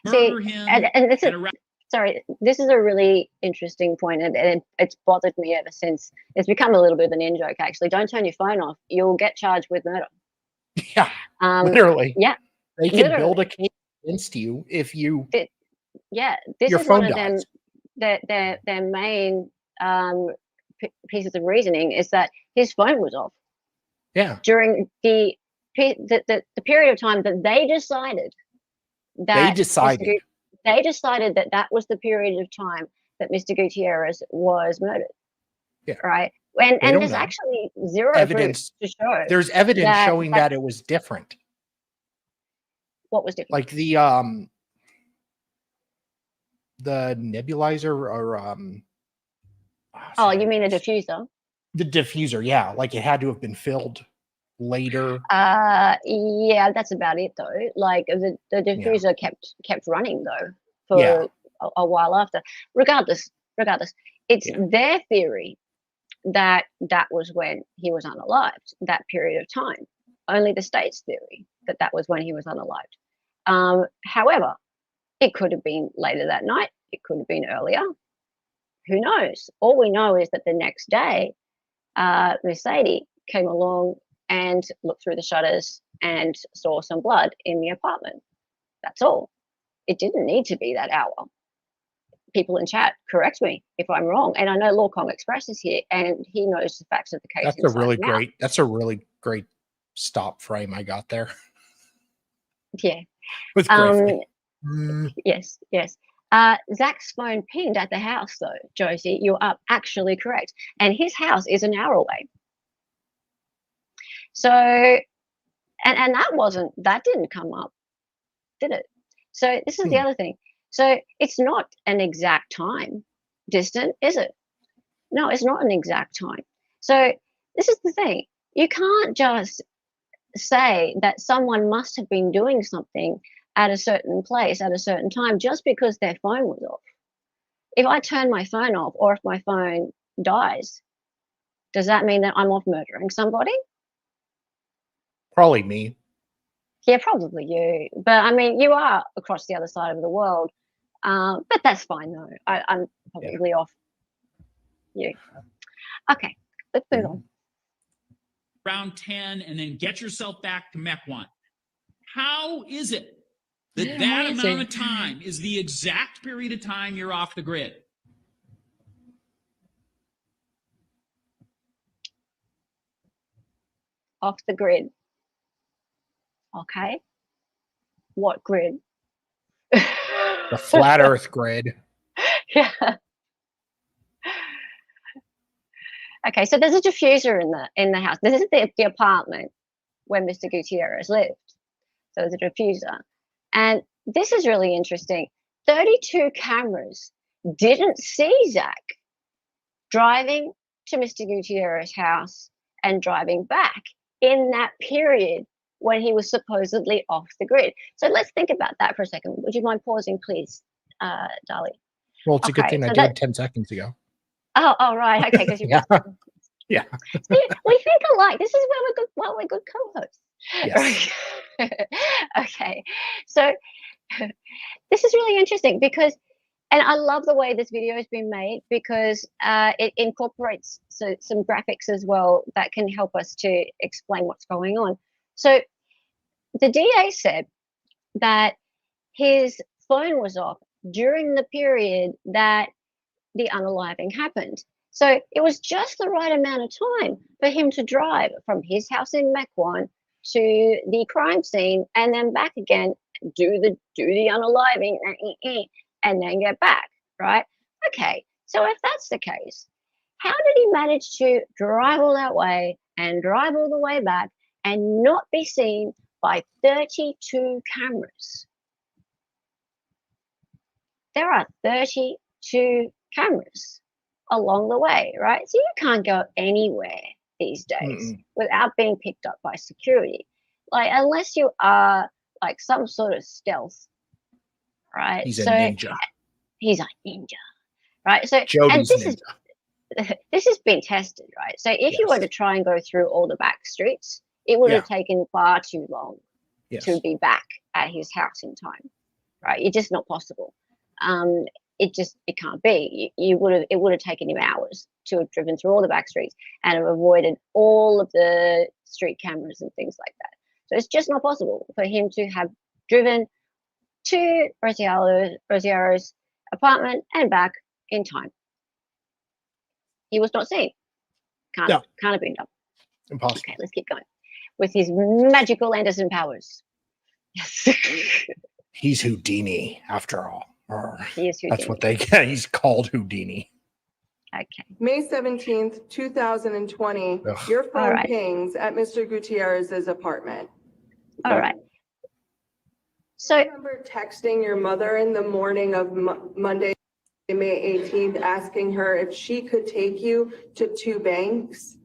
Murder him. And this is, at around sorry, this is a really interesting point, and it's bothered me ever since. It's become a little bit of an in-joke, actually. Don't turn your phone off. You'll get charged with murder. yeah, literally. Yeah, They can literally. build a case against you if you yeah. This your is one phone of them. dies. Their main pieces of reasoning is that his phone was off Yeah, during the period of time that they decided that they decided that that was the period of time that Mr. Gutierrez was murdered. Yeah. Right. And don't there's know. actually zero Evidence. proof to show There's evidence showing that it was different. what was different. Like the nebulizer or Oh, you mean a diffuser? The diffuser, yeah. Like it had to have been filled later. Yeah, that's about it though. Like the diffuser kept running though for a while after. Regardless, it's their theory that that was when he was unalived, that period of time. Only the state's theory that that was when he was unalived. However, it could have been later that night. It could have been earlier. Who knows? All we know is that the next day, Mercedes came along and looked through the shutters and saw some blood in the apartment. That's all. It didn't need to be that hour. People in chat, correct me if I'm wrong. And I know Law Kong Express is here and he knows the facts of the case. That's a really great stop frame I got there. Yeah. With Yes. Zach's phone pinged at the house though, Josie. You're actually correct. And his house is an hour away. So, and that didn't come up, did it? So this is the other thing. So it's not an exact time distant, is it? No, it's not an exact time. So this is the thing. You can't just say that someone must have been doing something at a certain place at a certain time just because their phone was off. If I turn my phone off or if my phone dies, does that mean that I'm off murdering somebody? Probably me. Yeah, probably you. But I mean, you are across the other side of the world. But that's fine though. I'm probably off you. Okay, let's move on. Around 10 and then get yourself back to Mequon. How is it that that amount of time is the exact period of time you're off the grid? Off the grid. Okay. What grid? The flat earth grid. Yeah. Okay, so there's a diffuser in the house. This is the apartment where Mr. Gutierrez lived. So there's a diffuser. And this is really interesting. 32 cameras didn't see Zach driving to Mr. Gutierrez's house and driving back in that period when he was supposedly off the grid. So let's think about that for a second. Would you mind pausing, please, Dali? Well, it's a good Okay, thing I so did 10 seconds ago. Oh, right. Okay, because you Yeah. Yeah. See, we think alike. This is where we're good co-hosts. Yes. Right. Okay. So this is really interesting because, and I love the way this video has been made because it incorporates some graphics as well that can help us to explain what's going on. So the DA said that his phone was off during the period that the unaliving happened. So it was just the right amount of time for him to drive from his house in Mequon to the crime scene and then back again, do the unaliving, and then get back, right? Okay, so if that's the case, how did he manage to drive all that way and drive all the way back and not be seen by 32 cameras? There are 32 cameras along the way, right? So you can't go anywhere these days without being picked up by security. Like, unless you are like some sort of stealth, right? He's a ninja. He's a ninja, right? So, Jody's and ninja. this has been tested, right? So if you were to try and go through all the back streets, it would have taken far too long to be back at his house in time, right? It's just not possible. It can't be. It would have taken him hours to have driven through all the back streets and have avoided all of the street cameras and things like that. So it's just not possible for him to have driven to Rosiero's apartment and back in time. He was not seen. Can't have been done. Impossible. Okay, let's keep going with his magical Anderson powers. Yes. He's Houdini after all. He is Houdini. That's what they get. He's called Houdini. Okay. May 17th, 2020, your phone pings at Mr. Gutierrez's apartment. All right. So I remember texting your mother in the morning of Monday, May 18th, asking her if she could take you to two banks.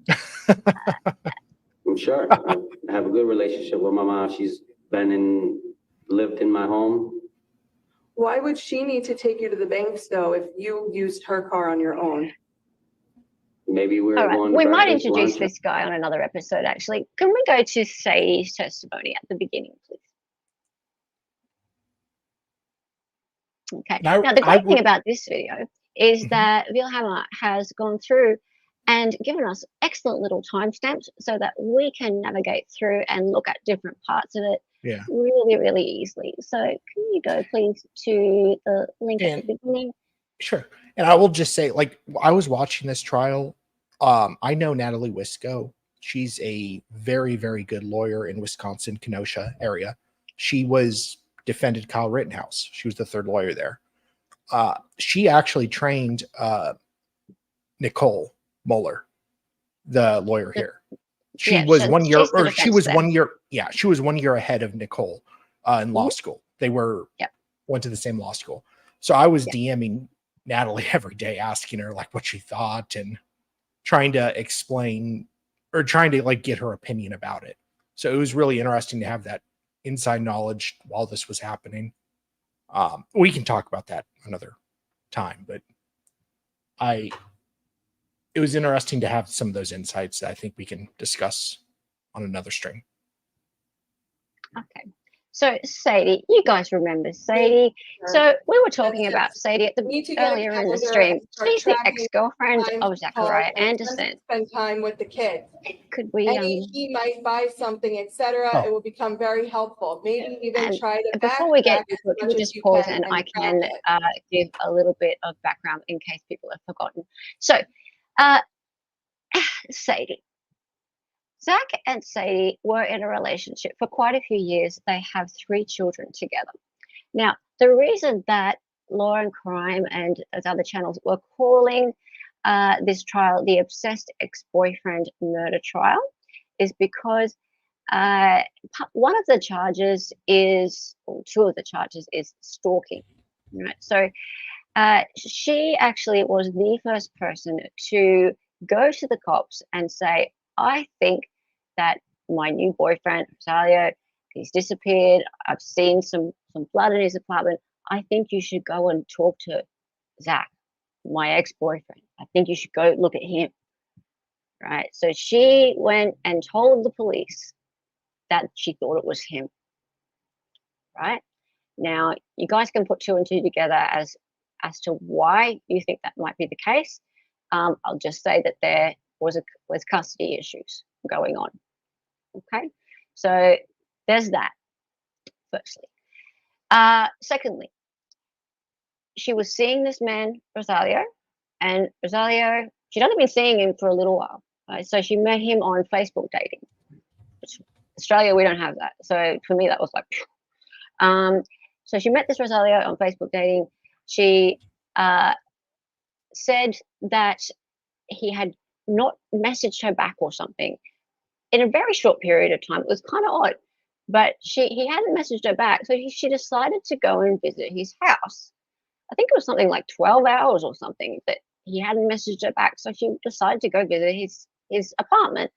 I'm sure. I have a good relationship with my mom. She's lived in my home. Why would she need to take you to the banks, though, if you used her car on your own? Maybe we were going to we might breakfast, introduce lunch. this guy on another episode, actually. Can we go to Sadie's testimony at the beginning, please? Okay. Now the great thing about this video is that Wilhammer has gone through and given us excellent little timestamps so that we can navigate through and look at different parts of it really, really easily. So can you go, please, to the link at the beginning? Sure. And I will just say, like, I was watching this trial. I know Natalie Wisco. She's a very, very good lawyer in Wisconsin, Kenosha area. She defended Kyle Rittenhouse. She was the third lawyer there. She actually trained Nicole Mueller, the lawyer here. She was 1 year, or she was 1 year. Yeah, she was 1 year ahead of Nicole in law school. They went to the same law school. So I was DMing Natalie every day, asking her like what she thought and trying to explain or trying to like get her opinion about it. So it was really interesting to have that inside knowledge while this was happening. We can talk about that another time, but it was interesting to have some of those insights that I think we can discuss on another stream. Okay. So Sadie, you guys remember Sadie. So we were talking about Sadie at earlier in the stream. She's the ex-girlfriend of Zachariah Anderson. Spend time with the kids. Could we? He might buy something, etc. It will become very helpful. Maybe even try to. Before we get into it, we'll just pause and I can give a little bit of background in case people have forgotten. So, Sadie. Zach and Sadie were in a relationship for quite a few years. They have 3 children together. Now, the reason that Law and Crime and those other channels were calling this trial the Obsessed Ex-Boyfriend Murder Trial is because one of the charges is, or 2 of the charges is stalking. Right? So she actually was the first person to go to the cops and say, I think that my new boyfriend, Rosario, he's disappeared. I've seen some blood in his apartment. I think you should go and talk to Zach, my ex-boyfriend. I think you should go look at him. Right? So she went and told the police that she thought it was him. Right? Now, you guys can put 2 and 2 together as to why you think that might be the case. I'll just say that there was custody issues going on. Okay? So there's that, firstly. Secondly, she was seeing this man, Rosario, and Rosario, she'd only been seeing him for a little while. Right? So she met him on Facebook dating. Australia, we don't have that. So for me, that was like, so she met this Rosario on Facebook dating. She said that he had not messaged her back or something in a very short period of time. It was kind of odd, but he hadn't messaged her back. So she decided to go and visit his house. I think it was something like 12 hours or something that he hadn't messaged her back. So she decided to go visit his apartment.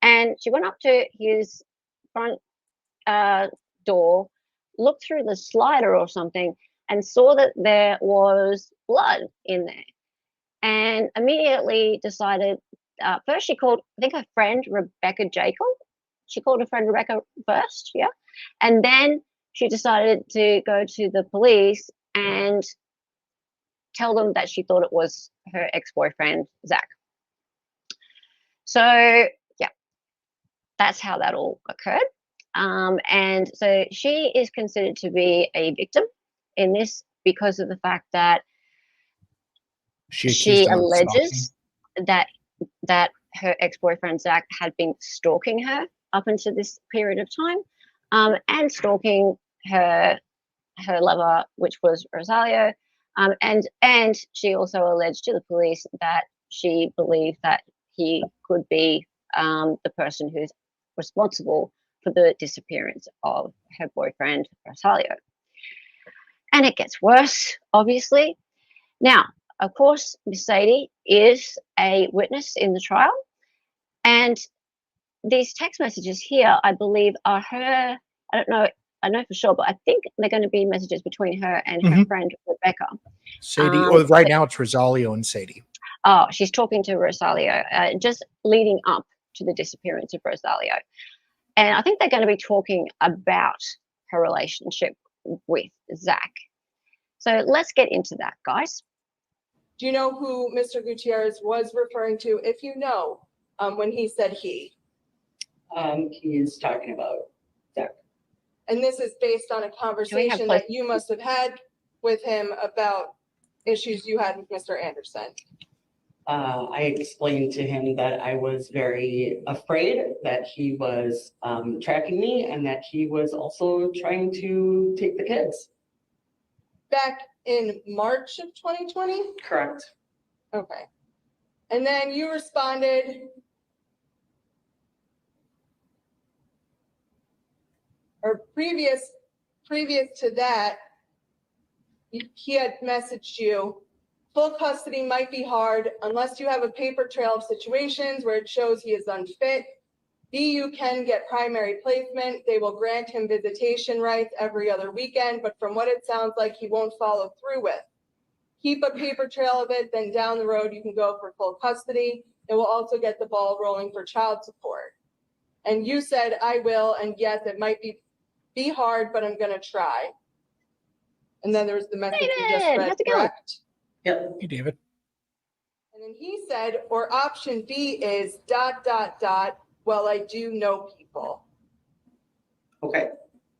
And she went up to his front door, looked through the slider or something, and saw that there was blood in there. And immediately decided, first she called, I think, her friend Rebecca Jacob. She called her friend Rebecca first, yeah. And then she decided to go to the police and tell them that she thought it was her ex-boyfriend, Zach. So, yeah, that's how that all occurred. And so she is considered to be a victim in this because of the fact that she alleges that her ex-boyfriend Zach had been stalking her up until this period of time, and stalking her lover, which was Rosario, and she also alleged to the police that she believed that he could be the person who's responsible for the disappearance of her boyfriend Rosario. And it gets worse, obviously. Now, of course, Miss Sadie is a witness in the trial, and these text messages here, I believe, are her. I know for sure, but I think they're going to be messages between her and her friend Rebecca. Sadie, or right now it's Rosario and Sadie. Oh, she's talking to Rosario, just leading up to the disappearance of Rosario. And I think they're going to be talking about her relationship with Zach. So let's get into that, guys. Do you know who Mr. Gutierrez was referring to, if you know, when he said he? He is talking about Zach. And this is based on a conversation that you must have had with him about issues you had with Mr. Anderson. I explained to him that I was very afraid that he was tracking me and that he was also trying to take the kids. Back in March of 2020? Correct. Okay. And then you responded, or previous to that, he had messaged you, full custody might be hard unless you have a paper trail of situations where it shows he is unfit. BU can get primary placement. They will grant him visitation rights every other weekend, but from what it sounds like, he won't follow through with. Keep a paper trail of it, then down the road, you can go for full custody. It will also get the ball rolling for child support. And you said, I will, and yes, it might be hard, but I'm gonna try. And then there's the message you just read, correct? Yep. Hey, David. And then he said, or option B is ... well, I do know people. Okay.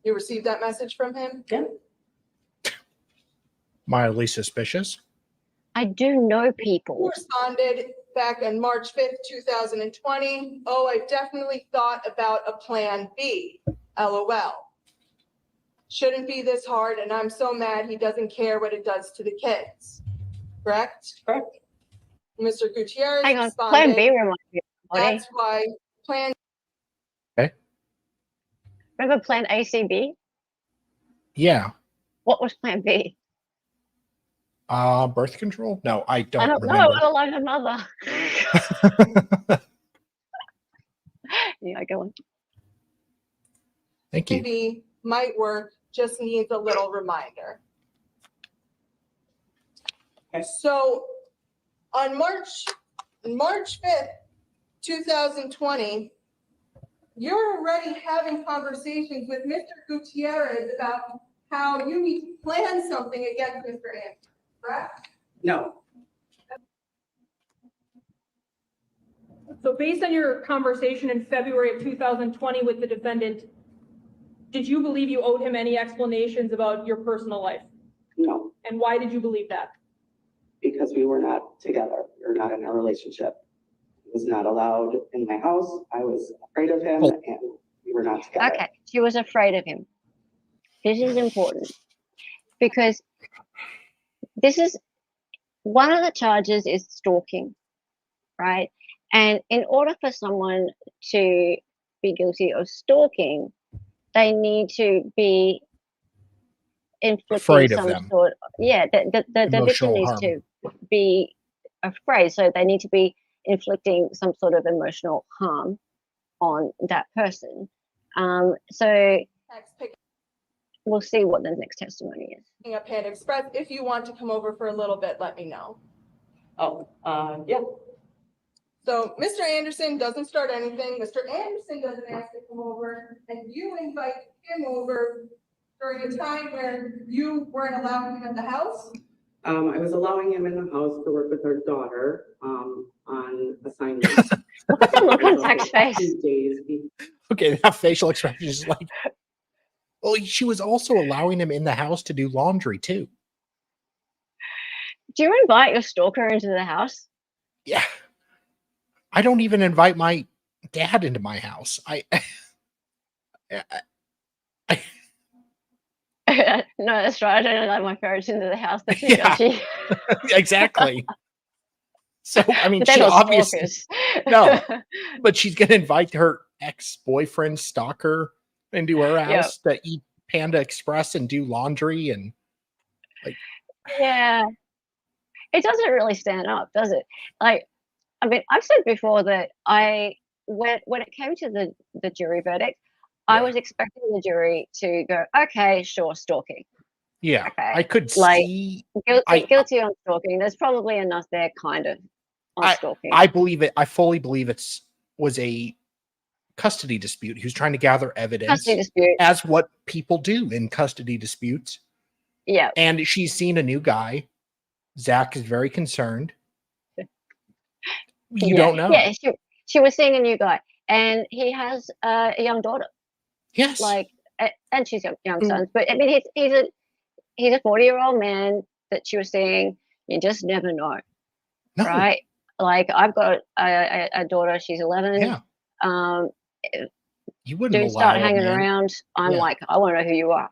You received that message from him? Yeah. Mildly suspicious. I do know You people. responded back on March 5th, 2020. Oh, I've definitely thought about a plan B. LOL. Shouldn't be this hard, and I'm so mad he doesn't care what it does to the kids. Correct? Correct. Mr. Gutierrez Hang on, responded, Plan B reminds me of that's why Plan Remember Plan ACB? Yeah. What was Plan B? Birth control? No, I I don't don't know. remember. I don't like her mother. Yeah, go on. Thank you. B might work, just needs a little reminder. So on March 5th, 2020, you're already having conversations with Mr. Gutierrez about how you need to plan something against Mr. Anderson, correct? No, So based on your conversation in February of 2020 with the defendant, did you believe you owed him any explanations about your personal life? no, And why did you believe that? because we were not together. We were not in a relationship. He was not allowed in my house. I was afraid of him, Oh. and we were not together. Okay, she was afraid of him. This is important because this is one of the charges is stalking, right? And in order for someone to be guilty of stalking, they need to be inflicting Afraid of some them. sort. Yeah, the victim Emotional needs harm. to be afraid, so they need to be inflicting some sort of emotional harm on that person. So Next, picking we'll see what the next testimony is. up Panda Express. If you want to come over for a little bit, let me know. Oh, yeah. So Mr. Anderson doesn't start anything. Mr. Anderson doesn't ask to come over, and you invite him over during a time where you weren't allowing him in the house. I was allowing him in the house to work with our daughter, on assignment. Look at the look on Zach's face. 2 days. Okay, that facial expression is like, well, she was also allowing him in the house to do laundry too. Do you invite your stalker into the house? Yeah. I don't even invite my dad into my house. No, that's right. I don't invite my parents into the house. They're too Yeah. judgy. Exactly. So, I mean, But they're she not obviously, stalkers. no, but she's going to invite her ex-boyfriend stalker into her house to eat Panda Express and do laundry and Yeah. It doesn't really stand up, does it? Like, I mean, I've said before that when it came to the jury verdict, I Yeah. was expecting the jury to go, okay, sure, stalking. yeah, Okay. I could Like, see. Guilty on stalking. There's probably enough there, kind of, on stalking. I believe it. I fully believe was a custody dispute. He was trying to gather evidence, Custody dispute. as what people do in custody disputes. Yeah. And she's seen a new guy. Zach is very concerned. You don't know. Yeah, she was seeing a new guy, and he has a young daughter. Yes. Like, and she's young sons. But I mean, he's a 40-year-old man that she was seeing. You just never know, No. right? Like, I've got a daughter. She's 11. Yeah. You wouldn't Dude, allow start a hanging man. around. I'm Yeah. like, I want to know who you are.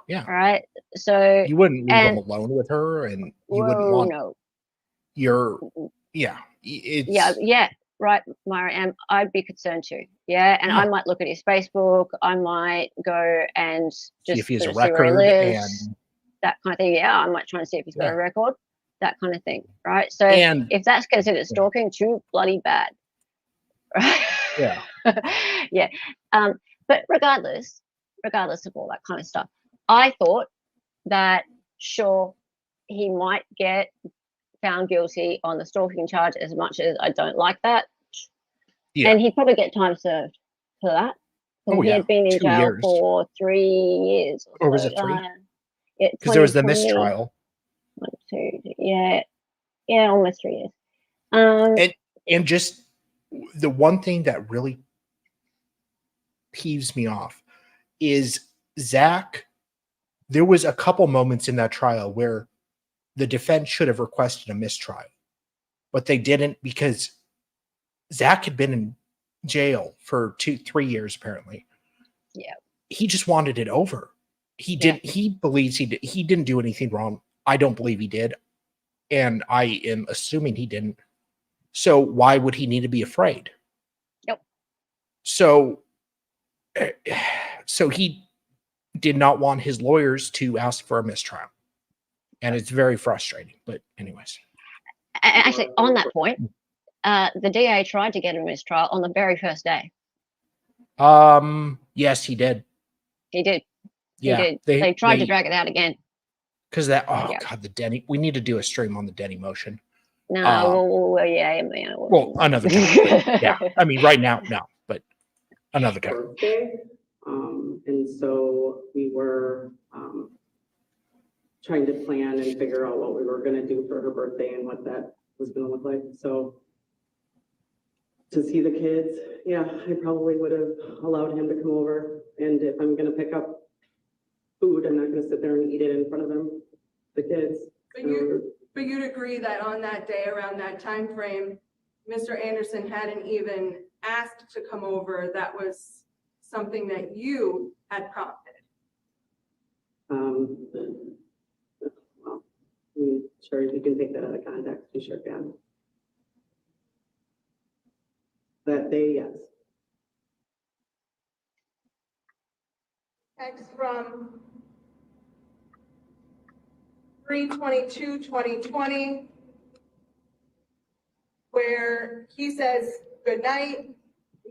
Yeah. Right. So You wouldn't leave him and- alone with her, and you whoa, wouldn't want no. your It's, Yeah. Right, Myra. And I'd be concerned too. Yeah. And I might look at his Facebook. I might go and just see if he has a see where he record lives, and that kind of thing. Yeah, I might try and see if he's got Yeah. a record, that kind of thing. Right. So And- if that's considered stalking, too bloody bad. Right. Yeah. Yeah. But regardless of all that kind of stuff, I thought that sure, he might get found guilty on the stalking charge, as much as I don't like that. Yeah. And he'd probably get time served for that. Oh, He yeah. had been in 2 jail years. for 3 years. Or was so. it 3? Yeah, Because there was the 2020, mistrial. 1, 2, yeah, almost 3 years. And just the one thing that really peeves me off is Zach. There was a couple moments in that trial where the defense should have requested a mistrial, but they didn't, because Zach had been in jail for 2-3 years, apparently. Yeah. He just wanted it over. He didn't. He believes he didn't do anything wrong. I don't believe he did, and I am assuming he didn't. So why would he need to be afraid? Yep. So he did not want his lawyers to ask for a mistrial, and it's very frustrating. But anyways, Actually, on that point, the DA tried to get a mistrial on the very first day. yes, he did. He did. Yeah, He did. They tried to drag it out again. Because that, Yeah. God, the Denny, we need to do a stream on the Denny motion. No, yeah. Well, another time. Yeah. I mean, right now, no, but another time. Birthday. And so we were, trying to plan and figure out what we were gonna do for her birthday and what that was gonna look like. So to see the kids, yeah, I probably would have allowed him to come over. And if I'm gonna pick up food, I'm not gonna sit there and eat it in front of them, the kids. But you'd agree that on that day, around that time frame, Mr. Anderson hadn't even asked to come over. That was something that you had prompted. Well, I mean, sure, you can take that out of context, you sure can. That day, yes. Text from 3/22/2020, where he says, "Good night."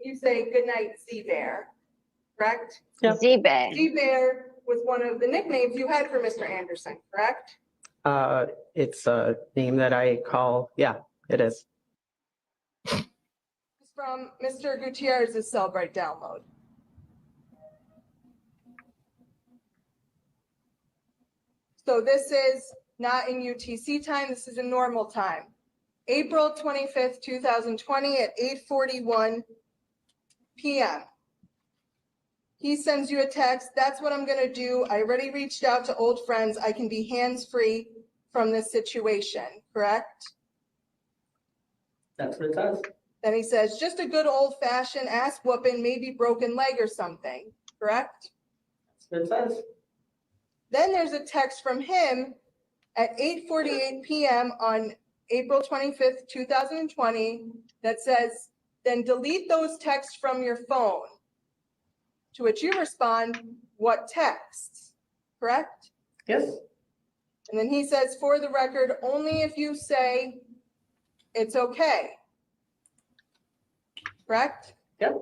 You say, "Good night, Z-Bear," correct? Yep. Z-Bear. Z-Bear was one of the nicknames you had for Mr. Anderson, correct? It's a name that I call, yeah, it is. It's from Mr. Gutierrez's Cellbrite download. So this is not in UTC time, this is in normal time. April 25th, 2020 at 8:41 p.m. He sends you a text, "That's what I'm gonna do. I already reached out to old friends. I can be hands-free from this situation," correct? That's what it says. Then he says, "Just a good old-fashioned ass whooping, maybe broken leg or something," correct? That's what it says. Then there's a text from him at 8:48 p.m. on April 25th, 2020 that says, "Then delete those texts from your phone." To which you respond, "What texts?" Correct? Yes. And then he says, "For the record, only if you say it's okay." Correct? Yep.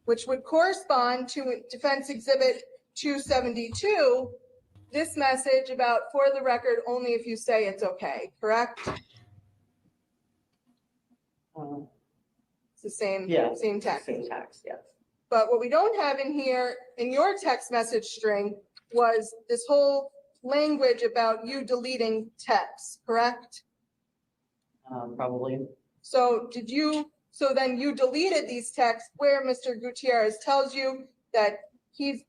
Which would correspond to Defense Exhibit 272, this message about "for the record, only if you say it's okay," correct? It's the same, Yeah. same text. Same text, yes. But what we don't have in here, in your text message string, was this whole language about you deleting texts, correct? Probably. So then you deleted these texts where Mr. Gutierrez tells you that he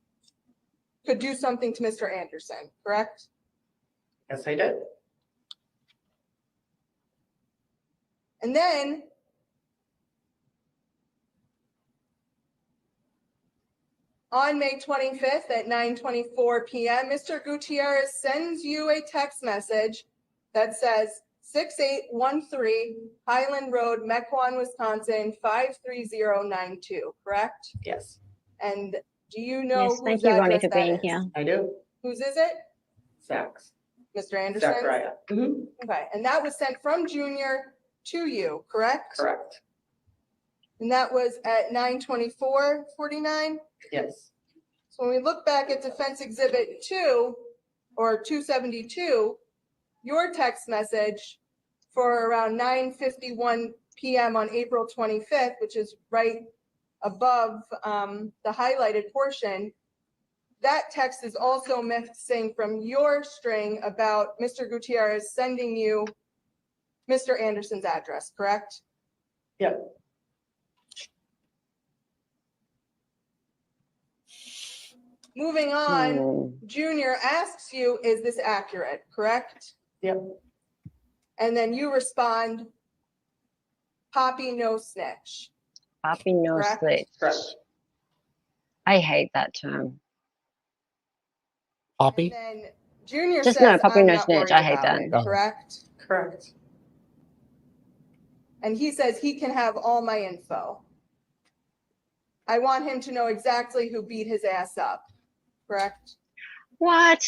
could do something to Mr. Anderson, correct? Yes, I did. And then on May 25th at 9:24 p.m., Mr. Gutierrez sends you a text message that says 6813 Highland Road, Mequon, Wisconsin, 53092, correct? Yes, And do you know Yes, thank whose you, Ronnie, address for that being is? here. I do. Whose is it? Zach's. Mr. Anderson? Zachariah. Mhm. Okay, and that was sent from Junior to you, correct? Correct. And that was at 9:24:49? Yes. So when we look back at Defense Exhibit 2 or 272, your text message for around 9:51 p.m. on April 25th, which is right above the highlighted portion, that text is also missing from your string about Mr. Gutierrez sending you Mr. Anderson's address, correct? Yep. Moving on, Junior asks you, "Is this accurate?" Correct? Yep. And then you respond, "Poppy, no snitch." Poppy no Correct. snitch. Correct. I hate that term. Poppy? And then Junior Just says, no, Poppy, "I'm no not snitch." worried I hate about that. it," Oh. correct? Correct. And he says he can have all my info. I want him to know exactly who beat his ass up, correct? What?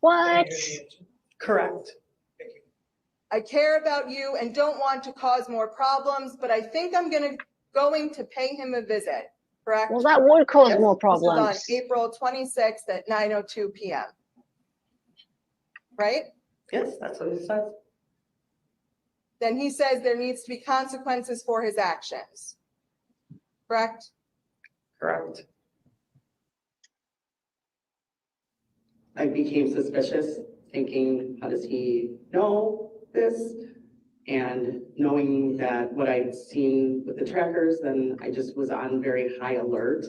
What? Correct. "I care about you and don't want to cause more problems, but I think I'm going to pay him a visit," correct? Well, that would cause Yes, more This is on problems. April 26th at 9:02 p.m. right? Yes, that's what it says. Then he says there needs to be consequences for his actions. Correct? Correct. I became suspicious, thinking, how does he know this? And knowing that what I'd seen with the trackers, then I just was on very high alert.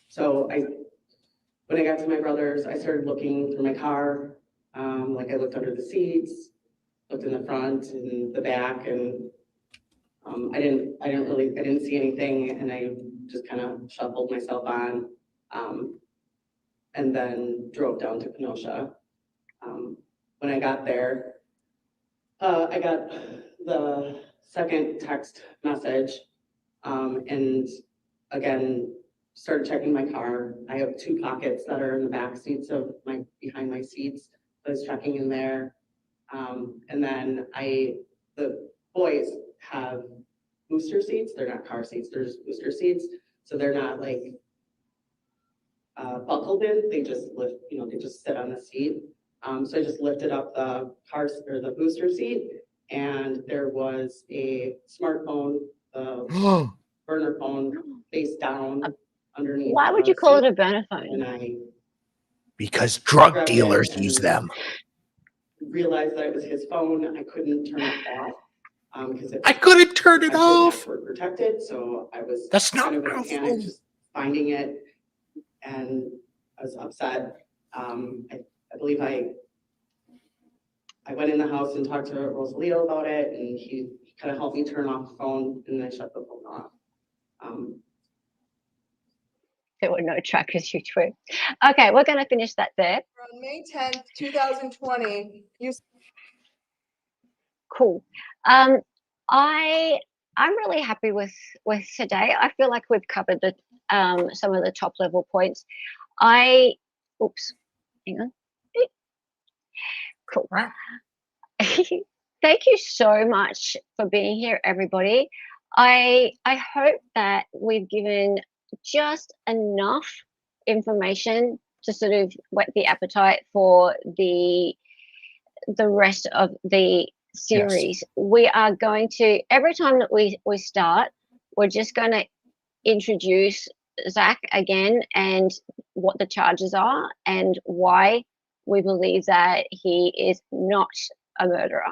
So when I got to my brother's, I started looking through my car. Like I looked under the seats, looked in the front and the back, and I didn't see anything, and I just kind of shuffled myself on, and then drove down to Kenosha. When I got there, I got the second text message, and again, started checking my car. I have 2 pockets that are in the back seats of behind my seats. I was checking in there. And then the boys have booster seats. They're not car seats, they're just booster seats. So they're not like buckled in, they just lift, they just sit on the seat. So I just lifted up the car or the booster seat, and there was a smartphone, burner phone, face down underneath. Why would you call it a burner phone? And because drug dealers use them. Realized that it was his phone. I couldn't turn it off. Because I couldn't turn it off. Password protected, so I was That's not kind of in a our panic, phone. just finding it, and I was upset. I believe I went in the house and talked to Rosalito about it, and he kind of helped me turn off the phone, and I shut the phone off. There were no trackers, you twit. Okay, we're going to finish that there. On May 10th, 2020, you Cool. I'm really happy with today. I feel like we've covered the some of the top level points. Oops, hang on. Cool. Thank you so much for being here, everybody. I hope that we've given just enough information to sort of whet the appetite for the rest of the series. Yes. We are going to, every time that we start, we're just going to introduce Zach again and what the charges are and why we believe that he is not a murderer,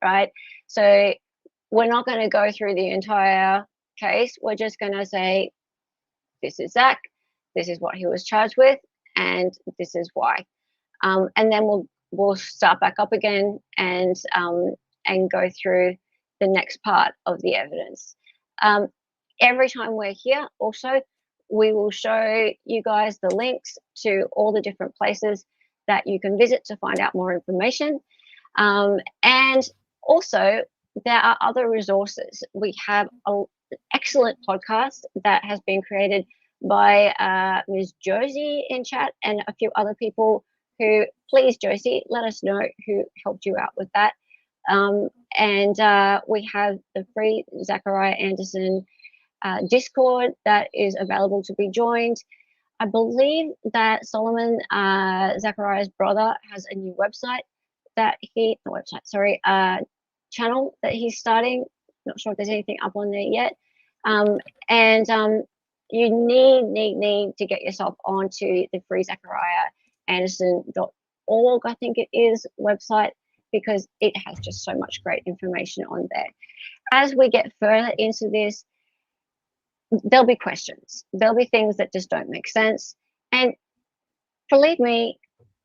right? So we're not going to go through the entire case. We're just going to say, this is Zach, this is what he was charged with, and this is why. And then we'll start back up again and go through the next part of the evidence. Every time we're here, also, we will show you guys the links to all the different places that you can visit to find out more information. And also, there are other resources. We have an excellent podcast that has been created by Ms. Josie in chat and a few other people who, please, Josie, let us know who helped you out with that. And we have the free Zachariah Anderson Discord that is available to be joined. I believe that Solomon, Zachariah's brother, has a new website that channel that he's starting. Not sure if there's anything up on there yet. You need to get yourself onto the free Zachariah Anderson.org, I think it is, website, because it has just so much great information on there. As we get further into this, there'll be questions. There'll be things that just don't make sense. And believe me,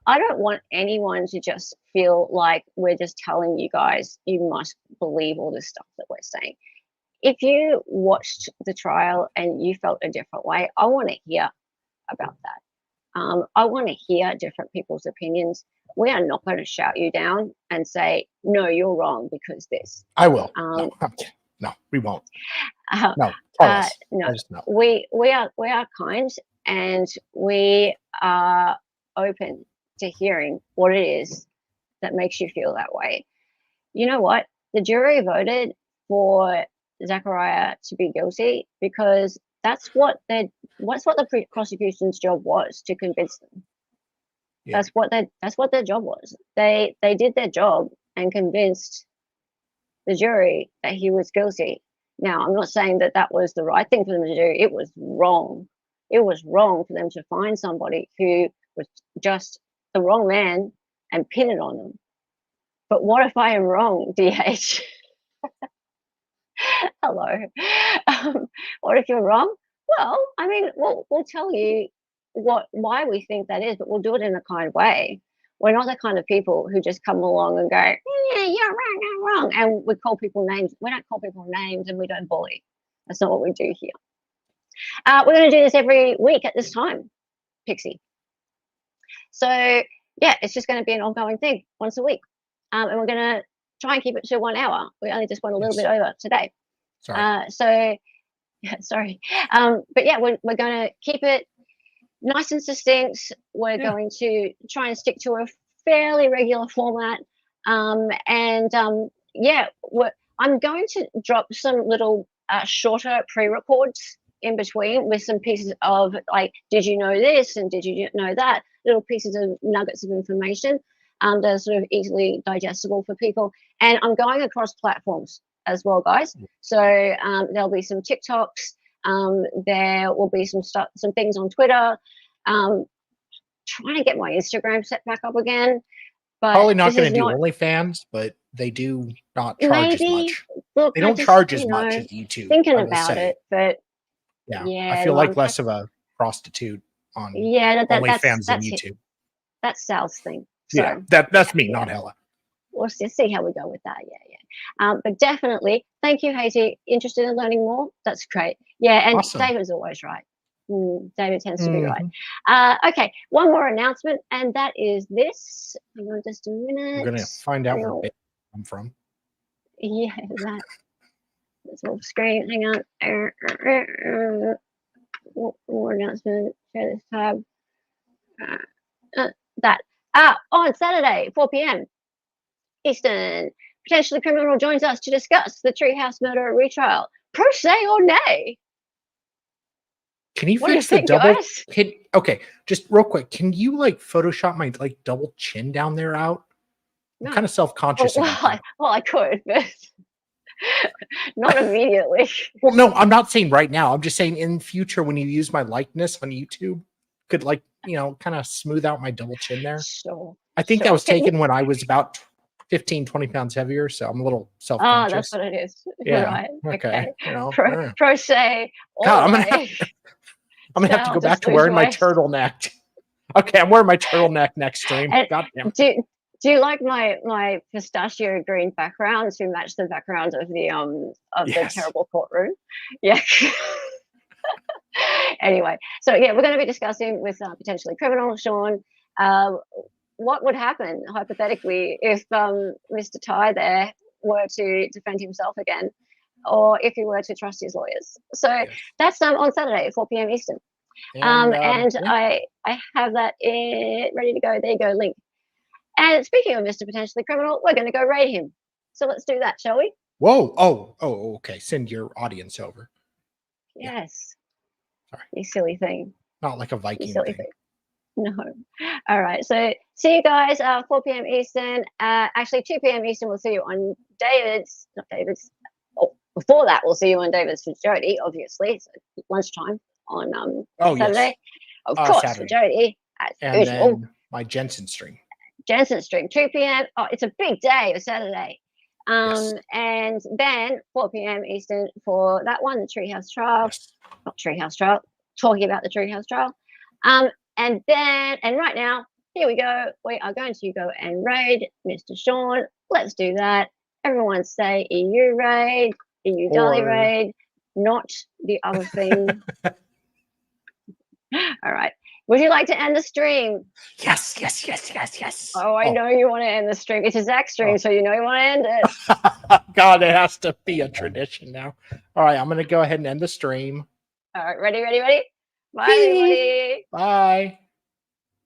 I don't want anyone to just feel like we're just telling you guys, you must believe all this stuff that we're saying. If you watched the trial and you felt a different way, I want to hear about that. I want to hear different people's opinions. We are not going to shout you down and say, no, you're wrong because this. I will. No, we won't. No, tell us. No. We are kind, and we are open to hearing what it is that makes you feel that way. You know what? The jury voted for Zachariah to be guilty because that's what the prosecution's job was, to convince them. Yeah. That's what their job was. They did their job and convinced the jury that he was guilty. Now, I'm not saying that that was the right thing for them to do. It was wrong. It was wrong for them to find somebody who was just the wrong man and pin it on them. But what if I am wrong, DH? Hello. What if you're wrong? Well, I mean, we'll tell you why we think that is, but we'll do it in a kind way. We're not the kind of people who just come along and go, yeah, you're wrong, I'm wrong. And we call people names. We don't call people names and we don't bully. That's not what we do here. We're going to do this every week at this time, Pixie. So, yeah, it's just going to be an ongoing thing once a week. And we're going to try and keep it to 1 hour. We only just went a little bit over today. Sorry. Sorry. But yeah, we're going to keep it nice and succinct. We're going to try and stick to a fairly regular format. Yeah, I'm going to drop some little shorter pre-records in between with some pieces of like, did you know this and did you know that? Little pieces of nuggets of information that are sort of easily digestible for people. And I'm going across platforms as well, guys. So there'll be some TikToks. There will be some things on Twitter. Trying to get my Instagram set back up again. But probably not going to do OnlyFans, but they do not charge as much. Look, they don't charge as much as YouTube. Thinking about it, but yeah, I feel like less of a prostitute on OnlyFans than YouTube. That's Sal's thing. So, yeah, that's me, not Hella. We'll just see how we go with that. Yeah. But definitely, thank you, Hazy. Interested in learning more? That's great. Yeah, and awesome. David's always right. David tends to be right. Okay, one more announcement, and that is this. Hang on just a minute. We're going to find out where I'm from. Yeah, that's off screen. Hang on. More announcement. Share this tab. That. On Saturday, 4 p.m. Eastern, potentially criminal joins us to discuss the Treehouse murder retrial. Pro se or nay? Can you fix the double? Okay, just real quick. Can you like Photoshop my like double chin down there out? I'm kind of self-conscious. Well, I could, but not immediately. Well, no, I'm not saying right now. I'm just saying in future when you use my likeness on YouTube, could like kind of smooth out my double chin there. Sure. I think that was taken when I was about 15, 20 pounds heavier, so I'm a little self-conscious. Oh, that's what it is. Yeah. Right. Okay. Pro se. God, I'm gonna have to go back to wearing my turtleneck. Okay, I'm wearing my turtleneck next stream. God damn. Do you like my pistachio green background to match the background of the terrible courtroom? Yeah. Anyway, so yeah, we're going to be discussing with potentially criminal Sean what would happen hypothetically if Mr. Ty there were to defend himself again, or if he were to trust his lawyers. So that's on Saturday, 4 p.m. Eastern. I have that ready to go. There you go, link. And speaking of Mr. Potentially Criminal, we're going to go raid him. So let's do that, shall we? Whoa! Oh, okay. Send your audience over. Yes. Sorry. You silly thing. Not like a Viking thing. No. All right. So see you guys 4 p.m. Eastern. Actually, 2 p.m. Eastern, we'll see you on David's. Not David's. Oh, before that, we'll see you on David's for Jody, obviously. So lunchtime on Saturday. Yes. Of course, Saturday. For Jody. And then my Jensen stream. 2 p.m. Oh, it's a big day, a Saturday. And then 4 p.m. Eastern for that one, the Treehouse trial. Not Treehouse trial, talking about the Treehouse trial. And right now, here we go. We are going to go and raid Mr. Sean. Let's do that. Everyone say EU raid, EU Dolly raid, not the other thing. All right. Would you like to end the stream? Yes. Oh, I know you want to end the stream. It's a Zach stream, so you know you want to end it. God, it has to be a tradition now. All right, I'm going to go ahead and end the stream. All right, ready? Bye, everybody. Bye.